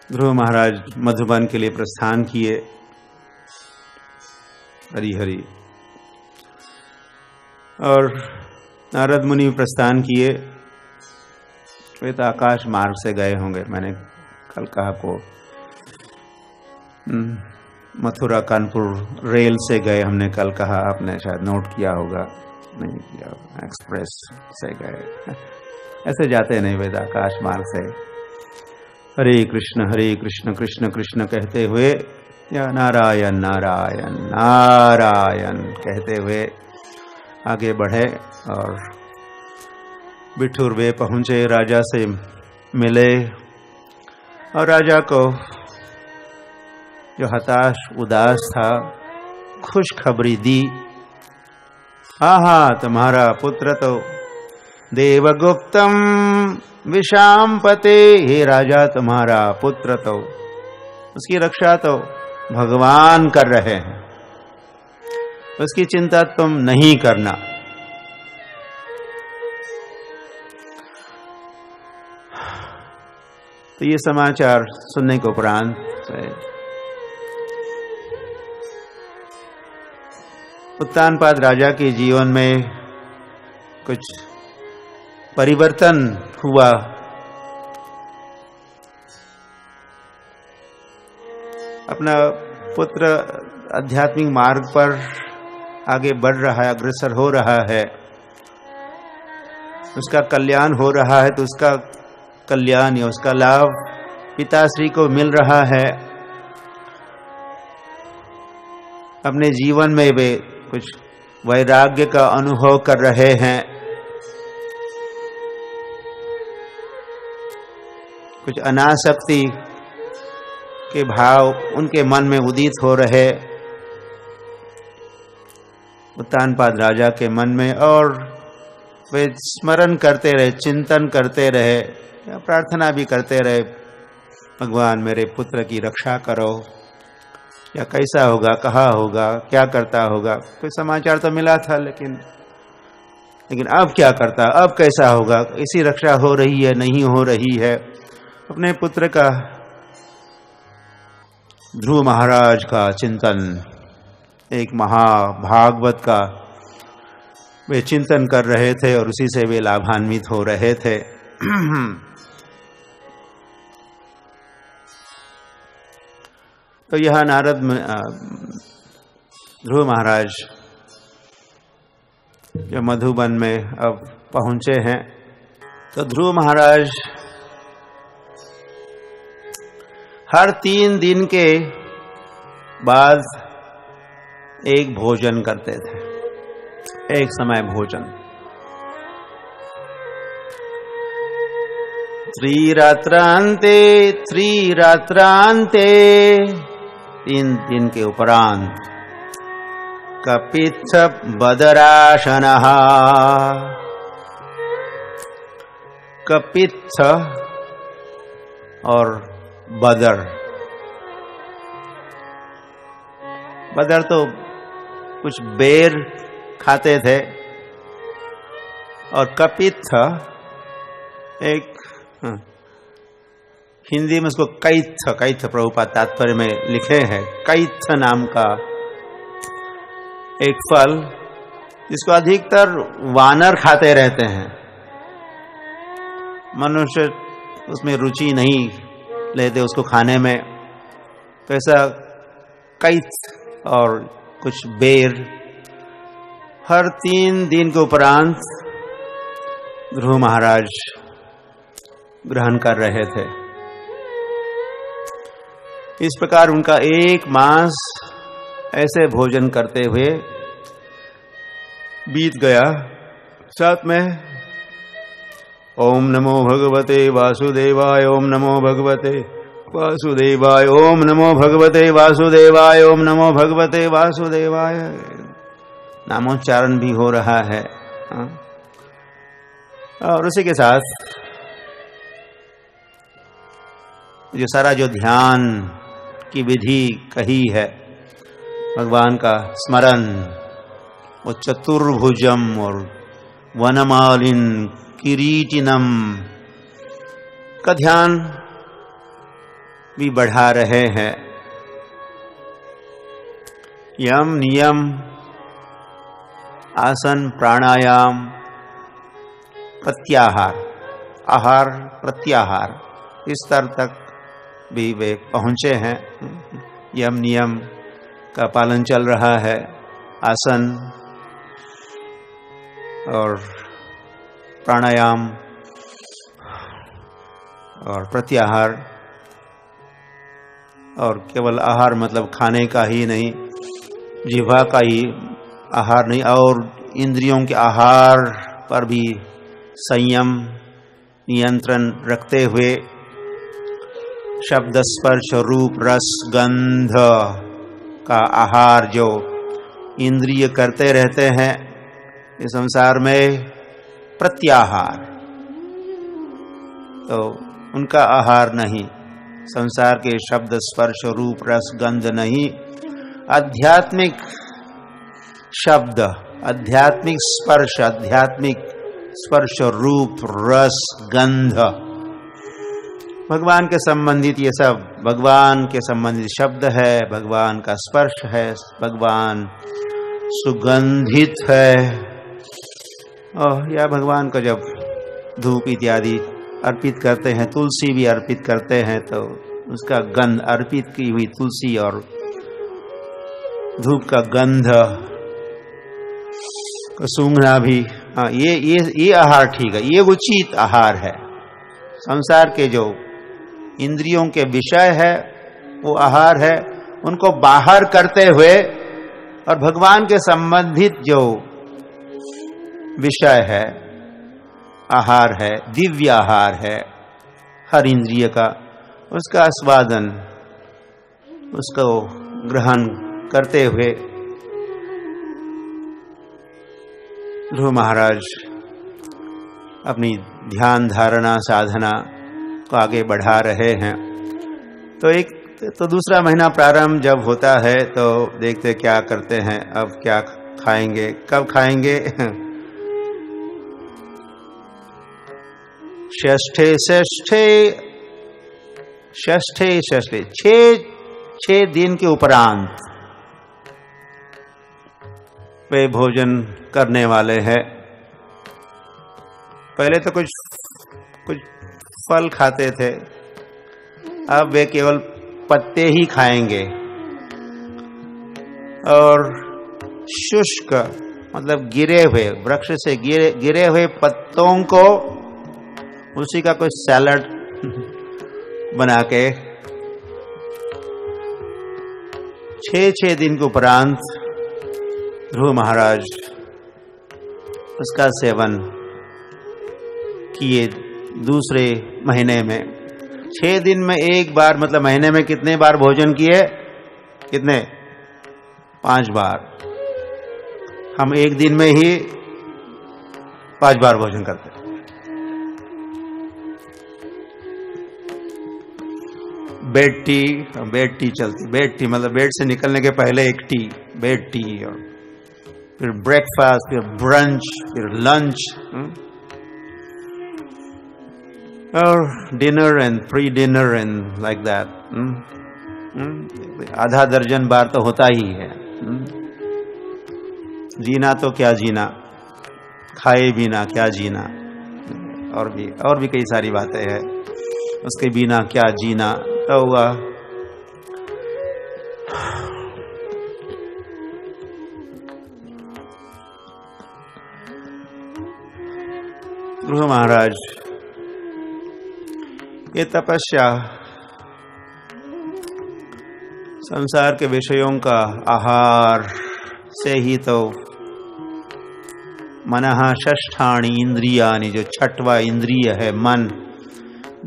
ध्रुव महाराज मधुबन के लिए प्रस्थान किए। हरि हरि। और नारद मुनि प्रस्थान किए, वे तो आकाश मार्ग से गए होंगे। मैंने कल कहा आपको मथुरा कानपुर रेल से गए, हमने कल कहा, आपने शायद नोट किया होगा, नहीं किया होगा, एक्सप्रेस से गए। ऐसे जाते नहीं वे आकाश मार्ग से। हरे कृष्ण कृष्ण कृष्ण कहते हुए या नारायण नारायण नारायण कहते हुए आगे बढ़े और बिठूर वे पहुंचे, राजा से मिले और राजा को जो हताश उदास था खुशखबरी दी। हाँ, तुम्हारा पुत्र तो देवगुप्तम विशांपते, हे राजा तुम्हारा पुत्र तो, उसकी रक्षा तो भगवान कर रहे हैं, उसकी चिंता तुम नहीं करना। तो ये समाचार सुनने के उपरांत उत्तानपाद राजा के जीवन में कुछ परिवर्तन हुआ। अपना पुत्र आध्यात्मिक मार्ग पर आगे बढ़ रहा है, अग्रसर हो रहा है, उसका कल्याण हो रहा है, तो उसका कल्याण या उसका लाभ पिताश्री को मिल रहा है। अपने जीवन में वे कुछ वैराग्य का अनुभव कर रहे हैं, कुछ अनासक्ति के भाव उनके मन में उदित हो रहे उत्तानपाद राजा के मन में, और वे स्मरण करते रहे, चिंतन करते रहे या प्रार्थना भी करते रहे, भगवान मेरे पुत्र की रक्षा करो, या कैसा होगा, कहाँ होगा, क्या करता होगा। कोई समाचार तो मिला था, लेकिन अब क्या करता, अब कैसा होगा, इसी रक्षा हो रही है नहीं हो रही है। अपने पुत्र का, ध्रुव महाराज का चिंतन, एक महाभागवत का वे चिंतन कर रहे थे और उसी से वे लाभान्वित हो रहे थे। तो यह नारद ध्रुव महाराज जो मधुबन में अब पहुंचे हैं, तो ध्रुव महाराज हर 3 दिन के बाद एक भोजन करते थे, एक समय भोजन। त्रिरात्रांते 3 दिन के उपरांत कपित्थ बदराशनः। कपित्थ और बदर, बदर तो कुछ बेर खाते थे, और कपित्थ एक हिंदी में उसको कैत्थ, कैत्थ प्रभुपाद तात्पर्य में लिखे हैं, कैत्थ नाम का एक फल जिसको अधिकतर वानर खाते रहते हैं। मनुष्य उसमें रुचि नहीं लेते उसको खाने में। तो ऐसा कैत्थ और कुछ बेर हर 3 दिन के उपरांत ध्रुव महाराज ग्रहण कर रहे थे। इस प्रकार उनका 1 मास ऐसे भोजन करते हुए बीत गया। साथ में ओम नमो भगवते वासुदेवाय, ओम नमो भगवते वासुदेवाय, ओम नमो भगवते वासुदेवाय, ओम नमो भगवते वासुदेवाय नामोच्चारण भी हो रहा है। और उसी के साथ जो सारा जो ध्यान की विधि कही है, भगवान का स्मरण, वो चतुर्भुजम और वनमालिन किरीटिनम का ध्यान भी बढ़ा रहे हैं। यम नियम आसन प्राणायाम प्रत्याहार, आहार प्रत्याहार, इस स्तर तक भी वे पहुंचे हैं। यम नियम का पालन चल रहा है, आसन और प्राणायाम और प्रत्याहार। और केवल आहार मतलब खाने का ही नहीं, जिह्वा का ही आहार नहीं, और इंद्रियों के आहार पर भी संयम नियंत्रण रखते हुए शब्द स्पर्श रूप रस गंध का आहार जो इंद्रिय करते रहते हैं इस संसार में, प्रत्याहार, तो उनका आहार नहीं, संसार के शब्द स्पर्श रूप रस गंध नहीं, आध्यात्मिक शब्द, आध्यात्मिक स्पर्श, आध्यात्मिक स्पर्श रूप रस गंध, भगवान के संबंधित ये सब भगवान के संबंधित शब्द है, भगवान का स्पर्श है, भगवान सुगंधित है। और या भगवान को जब धूप इत्यादि अर्पित करते हैं, तुलसी भी अर्पित करते हैं, तो उसका गंध, अर्पित की हुई तुलसी और धूप का गंध को सूंघना भी, हाँ, ये आहार ठीक है, ये उचित आहार है। संसार के जो इंद्रियों के विषय है वो आहार है, उनको बाहर करते हुए, और भगवान के संबंधित जो विषय है, आहार है, दिव्य आहार है, हर इंद्रिय का, उसका आस्वादन, उसको ग्रहण करते हुए ध्रुव महाराज अपनी ध्यान धारणा साधना को आगे बढ़ा रहे हैं। तो दूसरा महीना प्रारंभ जब होता है तो देखते क्या करते हैं, अब क्या खाएंगे, कब खाएंगे। षष्ठे 6 दिन के उपरांत वे भोजन करने वाले हैं। पहले तो कुछ फल खाते थे, अब वे केवल पत्ते ही खाएंगे, और शुष्क मतलब गिरे हुए, वृक्ष से गिरे हुए पत्तों को उसी का कोई सैलड बना के 6 दिन के उपरांत ध्रुव महाराज उसका सेवन किए। दूसरे महीने में 6 दिन में एक बार, मतलब महीने में कितने बार भोजन किए, कितने, 5 बार, हम एक दिन में ही 5 बार भोजन करते हैं। बेड टी चलती, बेड टी मतलब बेड से निकलने के पहले एक टी, बेड टी, और फिर ब्रेकफास्ट, फिर ब्रंच, फिर लंच, और dinner and pre dinner and like that. आधा दर्जन बार तो होता ही है। जीना तो क्या जीना, खाए बिना क्या जीना, और भी कई सारी बातें हैं, उसके बिना क्या जीना। तो हुआ गुरु महाराज, ये तपस्या संसार के विषयों का आहार से ही तो मनः षष्ठानि इंद्रियानि, जो छठवा इंद्रिय है मन,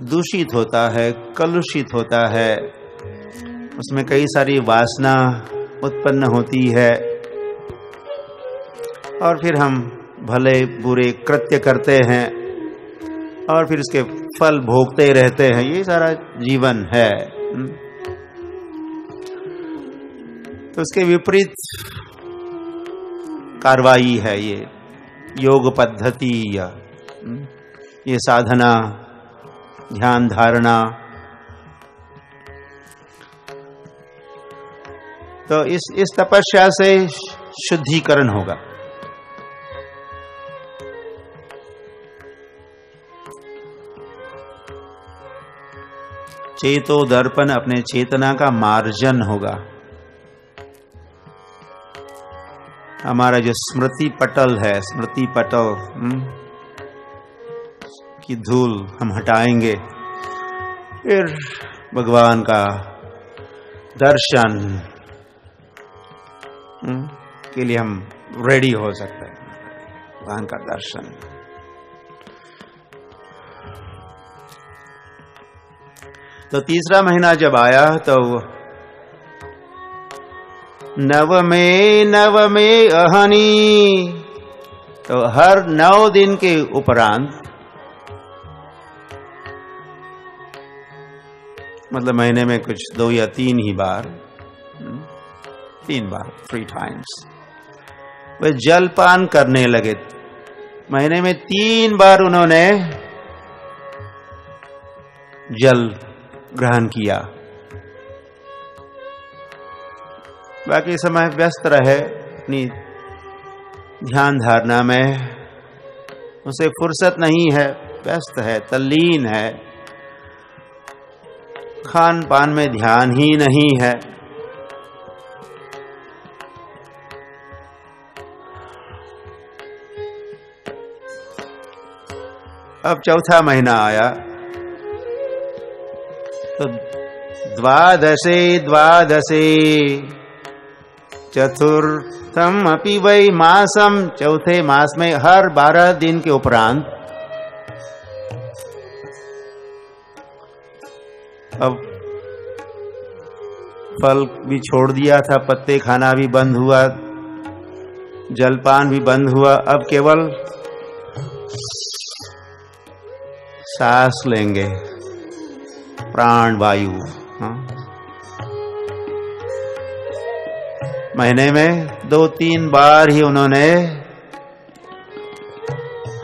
दूषित होता है, कलुषित होता है, उसमें कई सारी वासना उत्पन्न होती है, और फिर हम भले बुरे कृत्य करते हैं और फिर उसके फल भोगते रहते हैं। ये सारा जीवन है। तो उसके विपरीत कार्रवाई है ये योग पद्धति, या ये साधना, ध्यान धारणा। तो इस तपस्या से शुद्धिकरण होगा। चेतो दर्पण, अपने चेतना का मार्जन होगा। हमारा जो स्मृति पटल है, स्मृति पटल की धूल हम हटाएंगे, फिर भगवान का दर्शन के लिए हम रेडी हो सकते हैं। भगवान का दर्शन। तो तीसरा महीना जब आया तो नवमे अहनी, तो हर 9 दिन के उपरांत, मतलब महीने में कुछ 2 या 3 ही बार, 3 बार, 3 टाइम्स, वे जलपान करने लगे। महीने में 3 बार उन्होंने जल ग्रहण किया। बाकी समय व्यस्त रहे अपनी ध्यान धारणा में, उसे फुर्सत नहीं है, व्यस्त है, तल्लीन है, खान पान में ध्यान ही नहीं है। अब चौथा महीना आया तो द्वादशे चतुर्थम अपि वै मासम, चौथे मास में हर 12 दिन के उपरांत अब फल भी छोड़ दिया था, पत्ते खाना भी बंद हुआ, जलपान भी बंद हुआ। अब केवल सांस लेंगे, प्राण वायु। महीने में 2-3 बार ही उन्होंने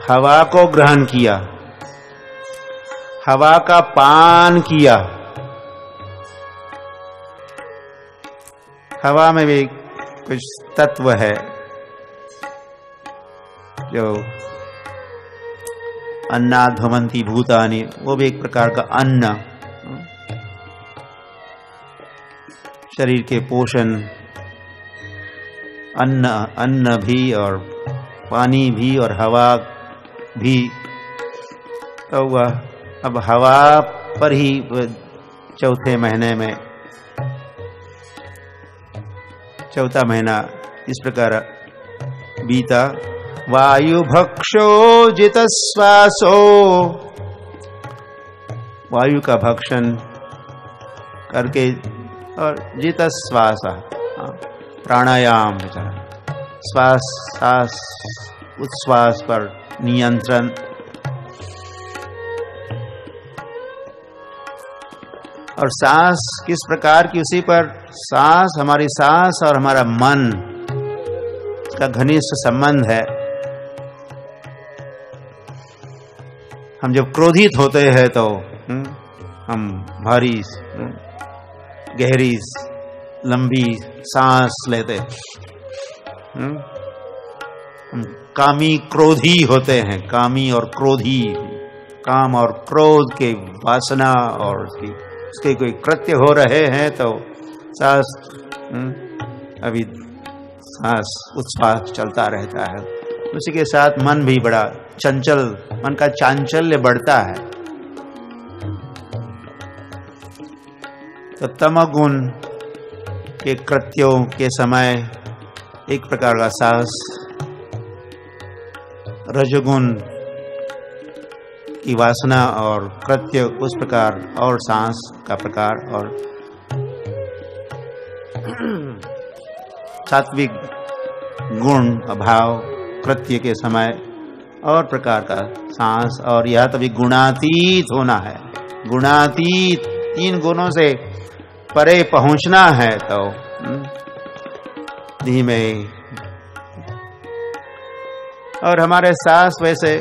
हवा को ग्रहण किया, हवा का पान किया। हवा में भी कुछ तत्व है जो अन्नाध्वमन्ति भूतानि, वो भी एक प्रकार का अन्न, शरीर के पोषण, अन्न भी और पानी भी और हवा भी। तो वह अब हवा पर ही चौथे महीने में, चौथा महीना इस प्रकार बीता। वायु भक्षो जितश्वासो, वायु का भक्षण करके और जितश्वास, प्राणायाम, श्वास सांस उच्छ्वास पर नियंत्रण, और सांस किस प्रकार की, उसी पर सांस, हमारी सांस और हमारा मन का घनिष्ठ संबंध है। हम जब क्रोधित होते हैं तो हम भारी गहरी लंबी सांस लेते हैं। हम कामी क्रोधी होते हैं, कामी और क्रोधी, काम और क्रोध के वासना और उसके कोई कृत्य हो रहे हैं तो सांस अभी सांस उच्छ्वास चलता रहता है। उसी के साथ मन भी बड़ा चंचल, मन का चांचल्य बढ़ता है। तो तमोगुण के कृत्यों के समय एक प्रकार का सांस, रजोगुण की वासना और कृत्य उस प्रकार और सांस का प्रकार, और सात्विक गुण अभाव कृत्य के समय और प्रकार का सांस, और यह तभी गुणातीत होना है। गुणातीत, 3 गुणों से परे पहुंचना है तो धीमे। और हमारे सांस वैसे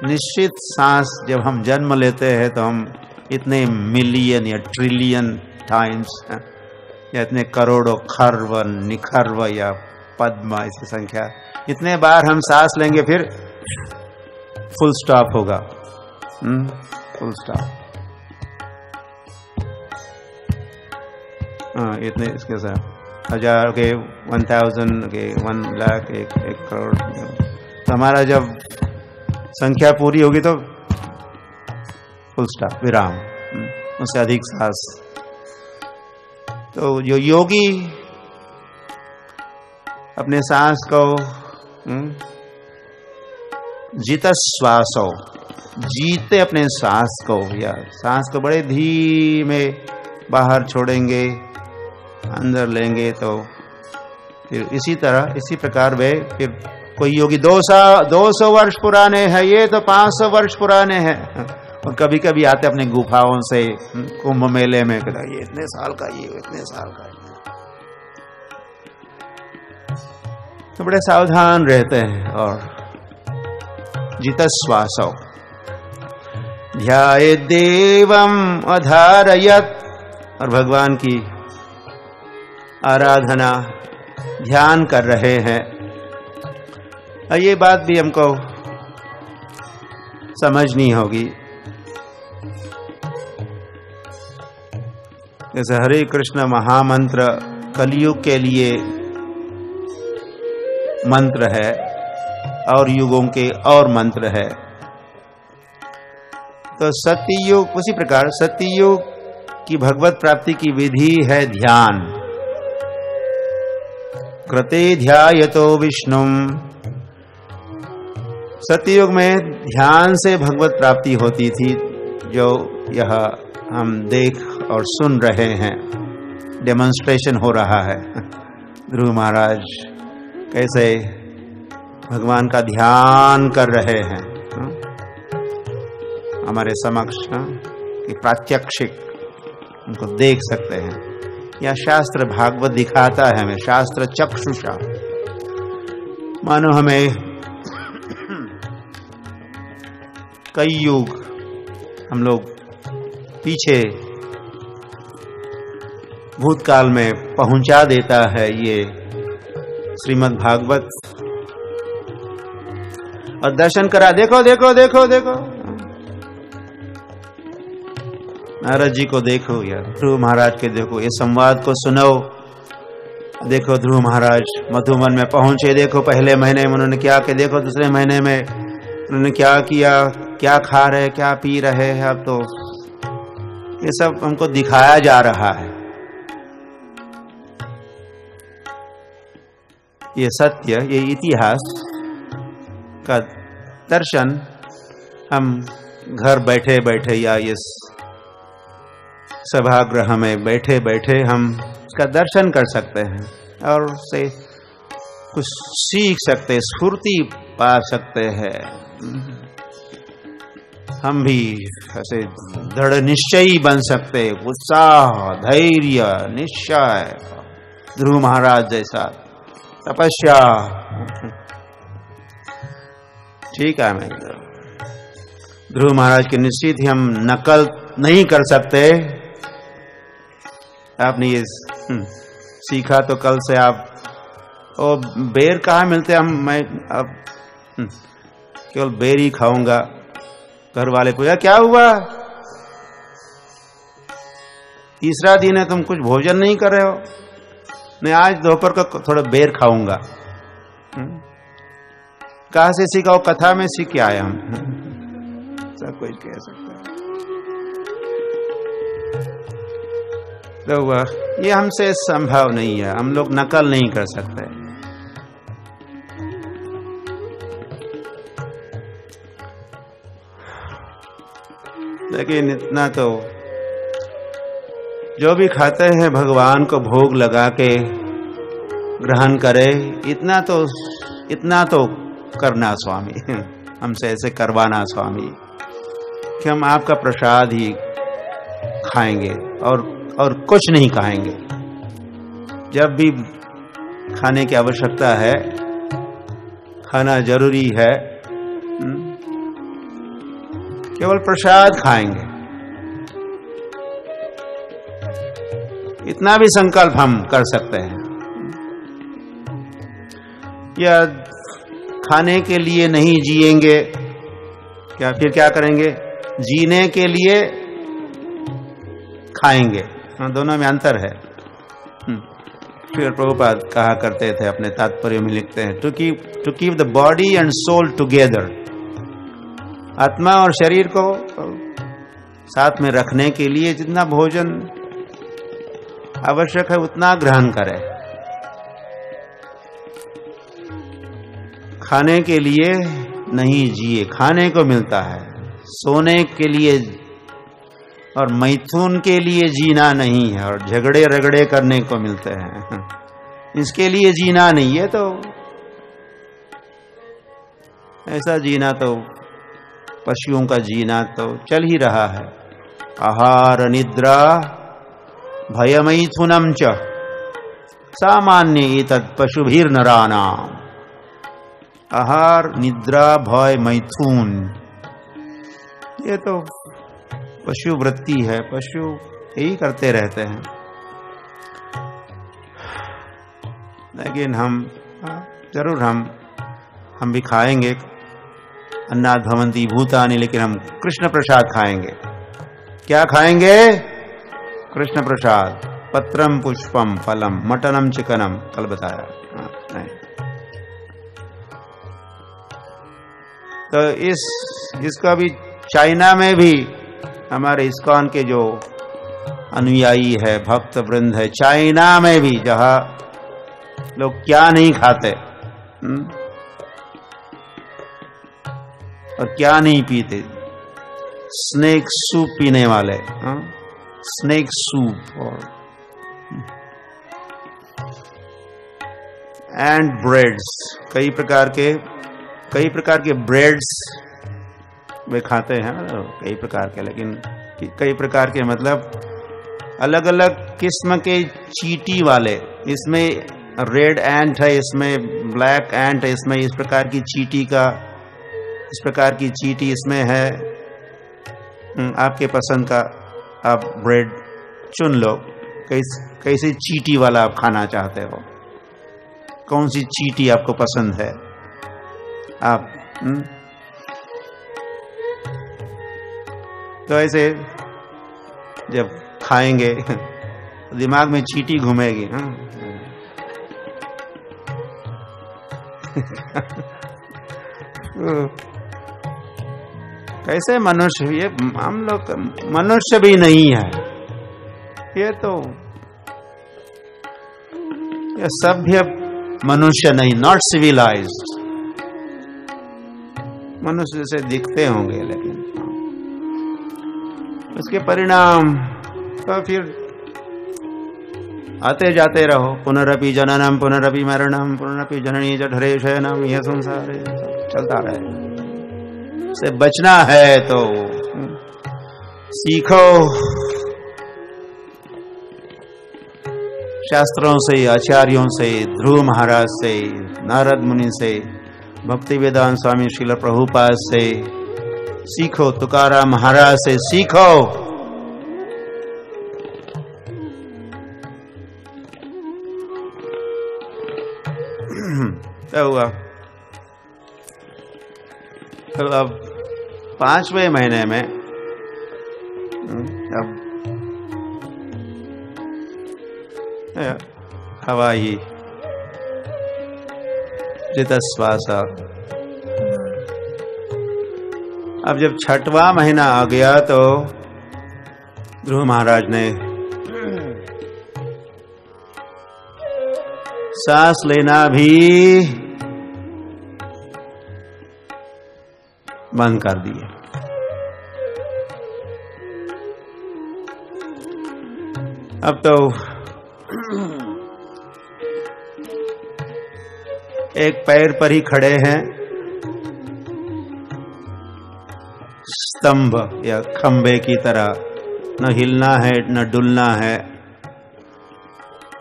निश्चित सांस, जब हम जन्म लेते हैं तो हम इतने मिलियन या ट्रिलियन टाइम्स या इतने करोड़ों खर्व निखर्व या पद्म इसकी संख्या, इतने बार हम सांस लेंगे फिर फुल स्टॉप होगा। Full stop. इतने इसके साथ 1000 के 1000 के 1 लाख 1 करोड़। तो हमारा जब संख्या पूरी होगी तो फुल स्टॉप, विराम, उससे अधिक सांस। तो जो योगी अपने सांस को जितश्वासो, जीते अपने सांस को, या सांस को बड़े धीमे बाहर छोड़ेंगे, अंदर लेंगे, तो फिर इसी तरह इसी प्रकार वे, फिर कोई योगी 200 वर्ष पुराने हैं, ये तो 500 वर्ष पुराने हैं, और कभी कभी आते अपने गुफाओं से कुंभ मेले में, ये इतने साल का, ये इतने साल का। तो बड़े सावधान रहते हैं। और जितश्वासो ध्याये देवम अधारयत, और भगवान की आराधना ध्यान कर रहे हैं। और ये बात भी हमको समझनी होगी। जैसे हरे कृष्ण महामंत्र कलयुग के लिए मंत्र है और युगों के और मंत्र है, तो सत्ययुग उसी प्रकार सत्ययुग की भगवत प्राप्ति की विधि है ध्यान। कृते ध्यायतो विष्णुम, सत्ययुग में ध्यान से भगवत प्राप्ति होती थी, जो यह हम देख और सुन रहे हैं, डेमोन्स्ट्रेशन हो रहा है। ध्रुव महाराज कैसे भगवान का ध्यान कर रहे हैं हमारे समक्ष, प्रात्यक्षिक उनको देख सकते हैं, या शास्त्र भागवत दिखाता है हमें, शास्त्र चक्षुषा। मानो हमें कई युग हम लोग पीछे भूतकाल में पहुंचा देता है ये श्रीमद् भागवत, और दर्शन करा, देखो देखो देखो देखो, नारद जी को देखो या ध्रुव महाराज के देखो, ये संवाद को सुनो। देखो ध्रुव महाराज मधुवन में पहुंचे, देखो पहले महीने में उन्होंने क्या किया, देखो दूसरे महीने में उन्होंने क्या किया, क्या खा रहे, क्या पी रहे हैं। अब तो ये सब हमको दिखाया जा रहा है। ये सत्य, ये इतिहास का दर्शन हम घर बैठे बैठे या इस सभागृह में बैठे बैठे हम उसका दर्शन कर सकते हैं, और उससे कुछ सीख सकते, स्फूर्ति पा सकते हैं। हम भी ऐसे दृढ़ निश्चयी बन सकते, उत्साह, धैर्य, निश्चय, ध्रुव महाराज जैसा, तपस्या। ठीक है, मैं ध्रुव महाराज की निश्चित ही हम नकल नहीं कर सकते। आपने ये सीखा तो कल से आप, और बेर कहाँ मिलते हम, मैं अब केवल बेर ही खाऊंगा। घर वाले पूछा क्या हुआ, तीसरा दिन है तुम कुछ भोजन नहीं कर रहे हो? नहीं, आज दोपहर को थोड़ा बेर खाऊंगा। कहाँ से सीखा? कथा में सीख के आया हम। सब कुछ कह सकता है। तो ये हमसे संभव नहीं है, हम लोग नकल नहीं कर सकते। लेकिन इतना तो जो भी खाते हैं भगवान को भोग लगा के ग्रहण करे, इतना तो करना स्वामी, हमसे ऐसे करवाना स्वामी कि हम आपका प्रसाद ही खाएंगे और कुछ नहीं खाएंगे। जब भी खाने की आवश्यकता है, खाना जरूरी है, केवल प्रसाद खाएंगे, इतना भी संकल्प हम कर सकते हैं। या खाने के लिए नहीं जिएंगे, क्या फिर क्या करेंगे? जीने के लिए खाएंगे। दोनों में अंतर है। फिर प्रभुपाद कहा करते थे, अपने तात्पर्य में लिखते हैं, to keep the body and soul together. आत्मा और शरीर को साथ में रखने के लिए जितना भोजन आवश्यक है उतना ग्रहण करें। खाने के लिए नहीं जिए, खाने को मिलता है, सोने के लिए और मैथुन के लिए जीना नहीं है, और झगड़े रगड़े करने को मिलते हैं, इसके लिए जीना नहीं है। तो ऐसा जीना तो पशुओं का जीना तो चल ही रहा है। आहार निद्रा भय मैथुनम च सामान्य एतत् पशुभिर्नराणाम। आहार, निद्रा, भय, मैथुन, ये तो पशु वृत्ति है, पशु यही करते रहते हैं। लेकिन हम जरूर हम भी खाएंगे, अन्नात् भवन्ति भूतानि, लेकिन हम कृष्ण प्रसाद खाएंगे। क्या खाएंगे? कृष्ण प्रसाद, पत्रम पुष्पम फलम मटनम चिकनम, कल बताया। नहीं तो इसका भी चाइना में भी हमारे इस्कॉन के जो अनुयायी है, भक्त वृंद है, चाइना में भी जहां लोग क्या नहीं खाते और क्या नहीं पीते, स्नेक सूप पीने वाले, स्नेक सूप और एंड ब्रेड्स, कई प्रकार के ब्रेड्स वे खाते हैं, कई प्रकार के, लेकिन कई प्रकार के मतलब अलग अलग किस्म के चींटी वाले। इसमें रेड एंट है, इसमें ब्लैक एंट है, इसमें इस प्रकार की चींटी इसमें है। आपके पसंद का आप ब्रेड चुन लो, कैसी चींटी वाला आप खाना चाहते हो, कौन सी चींटी आपको पसंद है आप। तो ऐसे जब खाएंगे दिमाग में चींटी घूमेगी। कैसे मनुष्य, ये हम लोग मनुष्य भी नहीं है, ये तो ये सभ्य मनुष्य नहीं, नॉट सिविलाइज्ड। मनुष्य जैसे दिखते होंगे, लेकिन उसके परिणाम तो फिर आते जाते रहो। पुनरपि जननम पुनरपि मरणम पुनरपि जननी जठरे शयनम, यह संसार चलता रहे। से बचना है तो सीखो शास्त्रों से, आचार्यों से, ध्रुव महाराज से, नारद मुनि से, भक्ति वेदांत स्वामी श्रील प्रभुपाद से सीखो, तुकाराम महाराज से सीखो। क्या हुआ? तो अब 5वें महीने में अब हवा ही चितश्वास। अब जब 6वां महीना आ गया तो ध्रुव महाराज ने सांस लेना भी बंद कर दिए। अब तो एक पैर पर ही खड़े हैं, स्तंभ या खंबे की तरह, न हिलना है न डुलना है।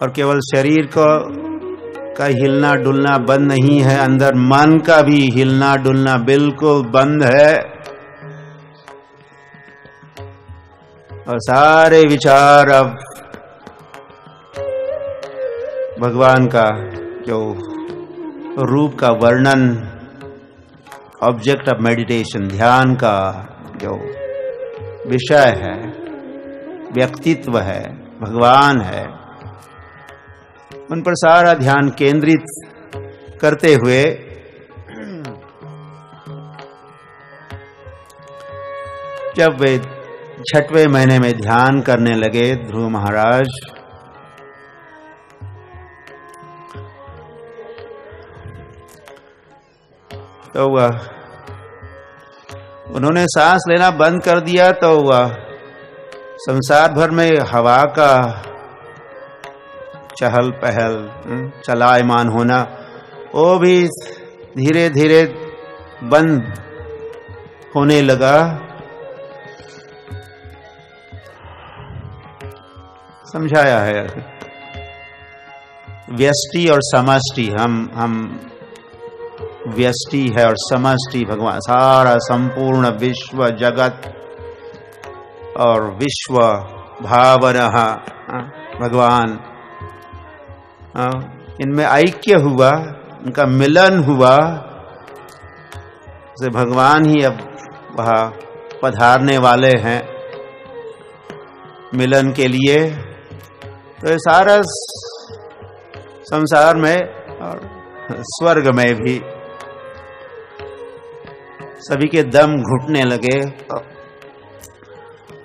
और केवल शरीर का हिलना डुलना बंद नहीं है, अंदर मन का भी हिलना डुलना बिल्कुल बंद है। और सारे विचार अब भगवान का जो रूप का वर्णन, ऑब्जेक्ट ऑफ मेडिटेशन, ध्यान का जो विषय है, व्यक्तित्व है, भगवान है, उन पर सारा ध्यान केंद्रित करते हुए जब वे 6वें महीने में ध्यान करने लगे ध्रुव महाराज, तो वह उन्होंने सांस लेना बंद कर दिया। तो वह संसार भर में हवा का चहल पहल, चलायमान होना, वो भी धीरे धीरे बंद होने लगा। समझाया है व्यष्टि और समष्टि। हम व्यष्टि है और समष्टि भगवान, सारा संपूर्ण विश्व जगत और विश्व भावना भगवान, इनमें ऐक्य हुआ, उनका मिलन हुआ। से भगवान ही अब वहाँ पधारने वाले हैं मिलन के लिए। तो ये सारा संसार में और स्वर्ग में भी सभी के दम घुटने लगे,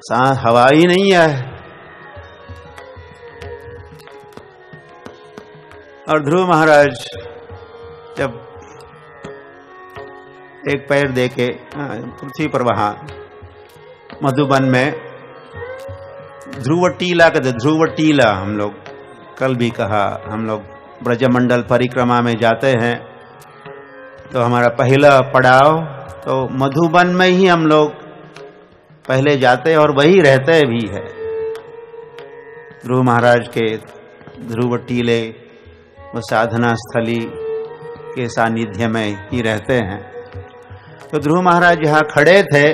सांस हवा ही नहीं है। और ध्रुव महाराज जब एक पैर देके पृथ्वी पर, वहां मधुबन में ध्रुव टीला कहते, ध्रुव टीला हम लोग कल भी कहा, हम लोग ब्रजमंडल परिक्रमा में जाते हैं तो हमारा पहला पड़ाव तो मधुबन में ही हम लोग पहले जाते और वही रहते भी है। ध्रुव महाराज के ध्रुव टीले वो साधना स्थली के सानिध्य में ही रहते हैं। तो ध्रुव महाराज जहाँ खड़े थे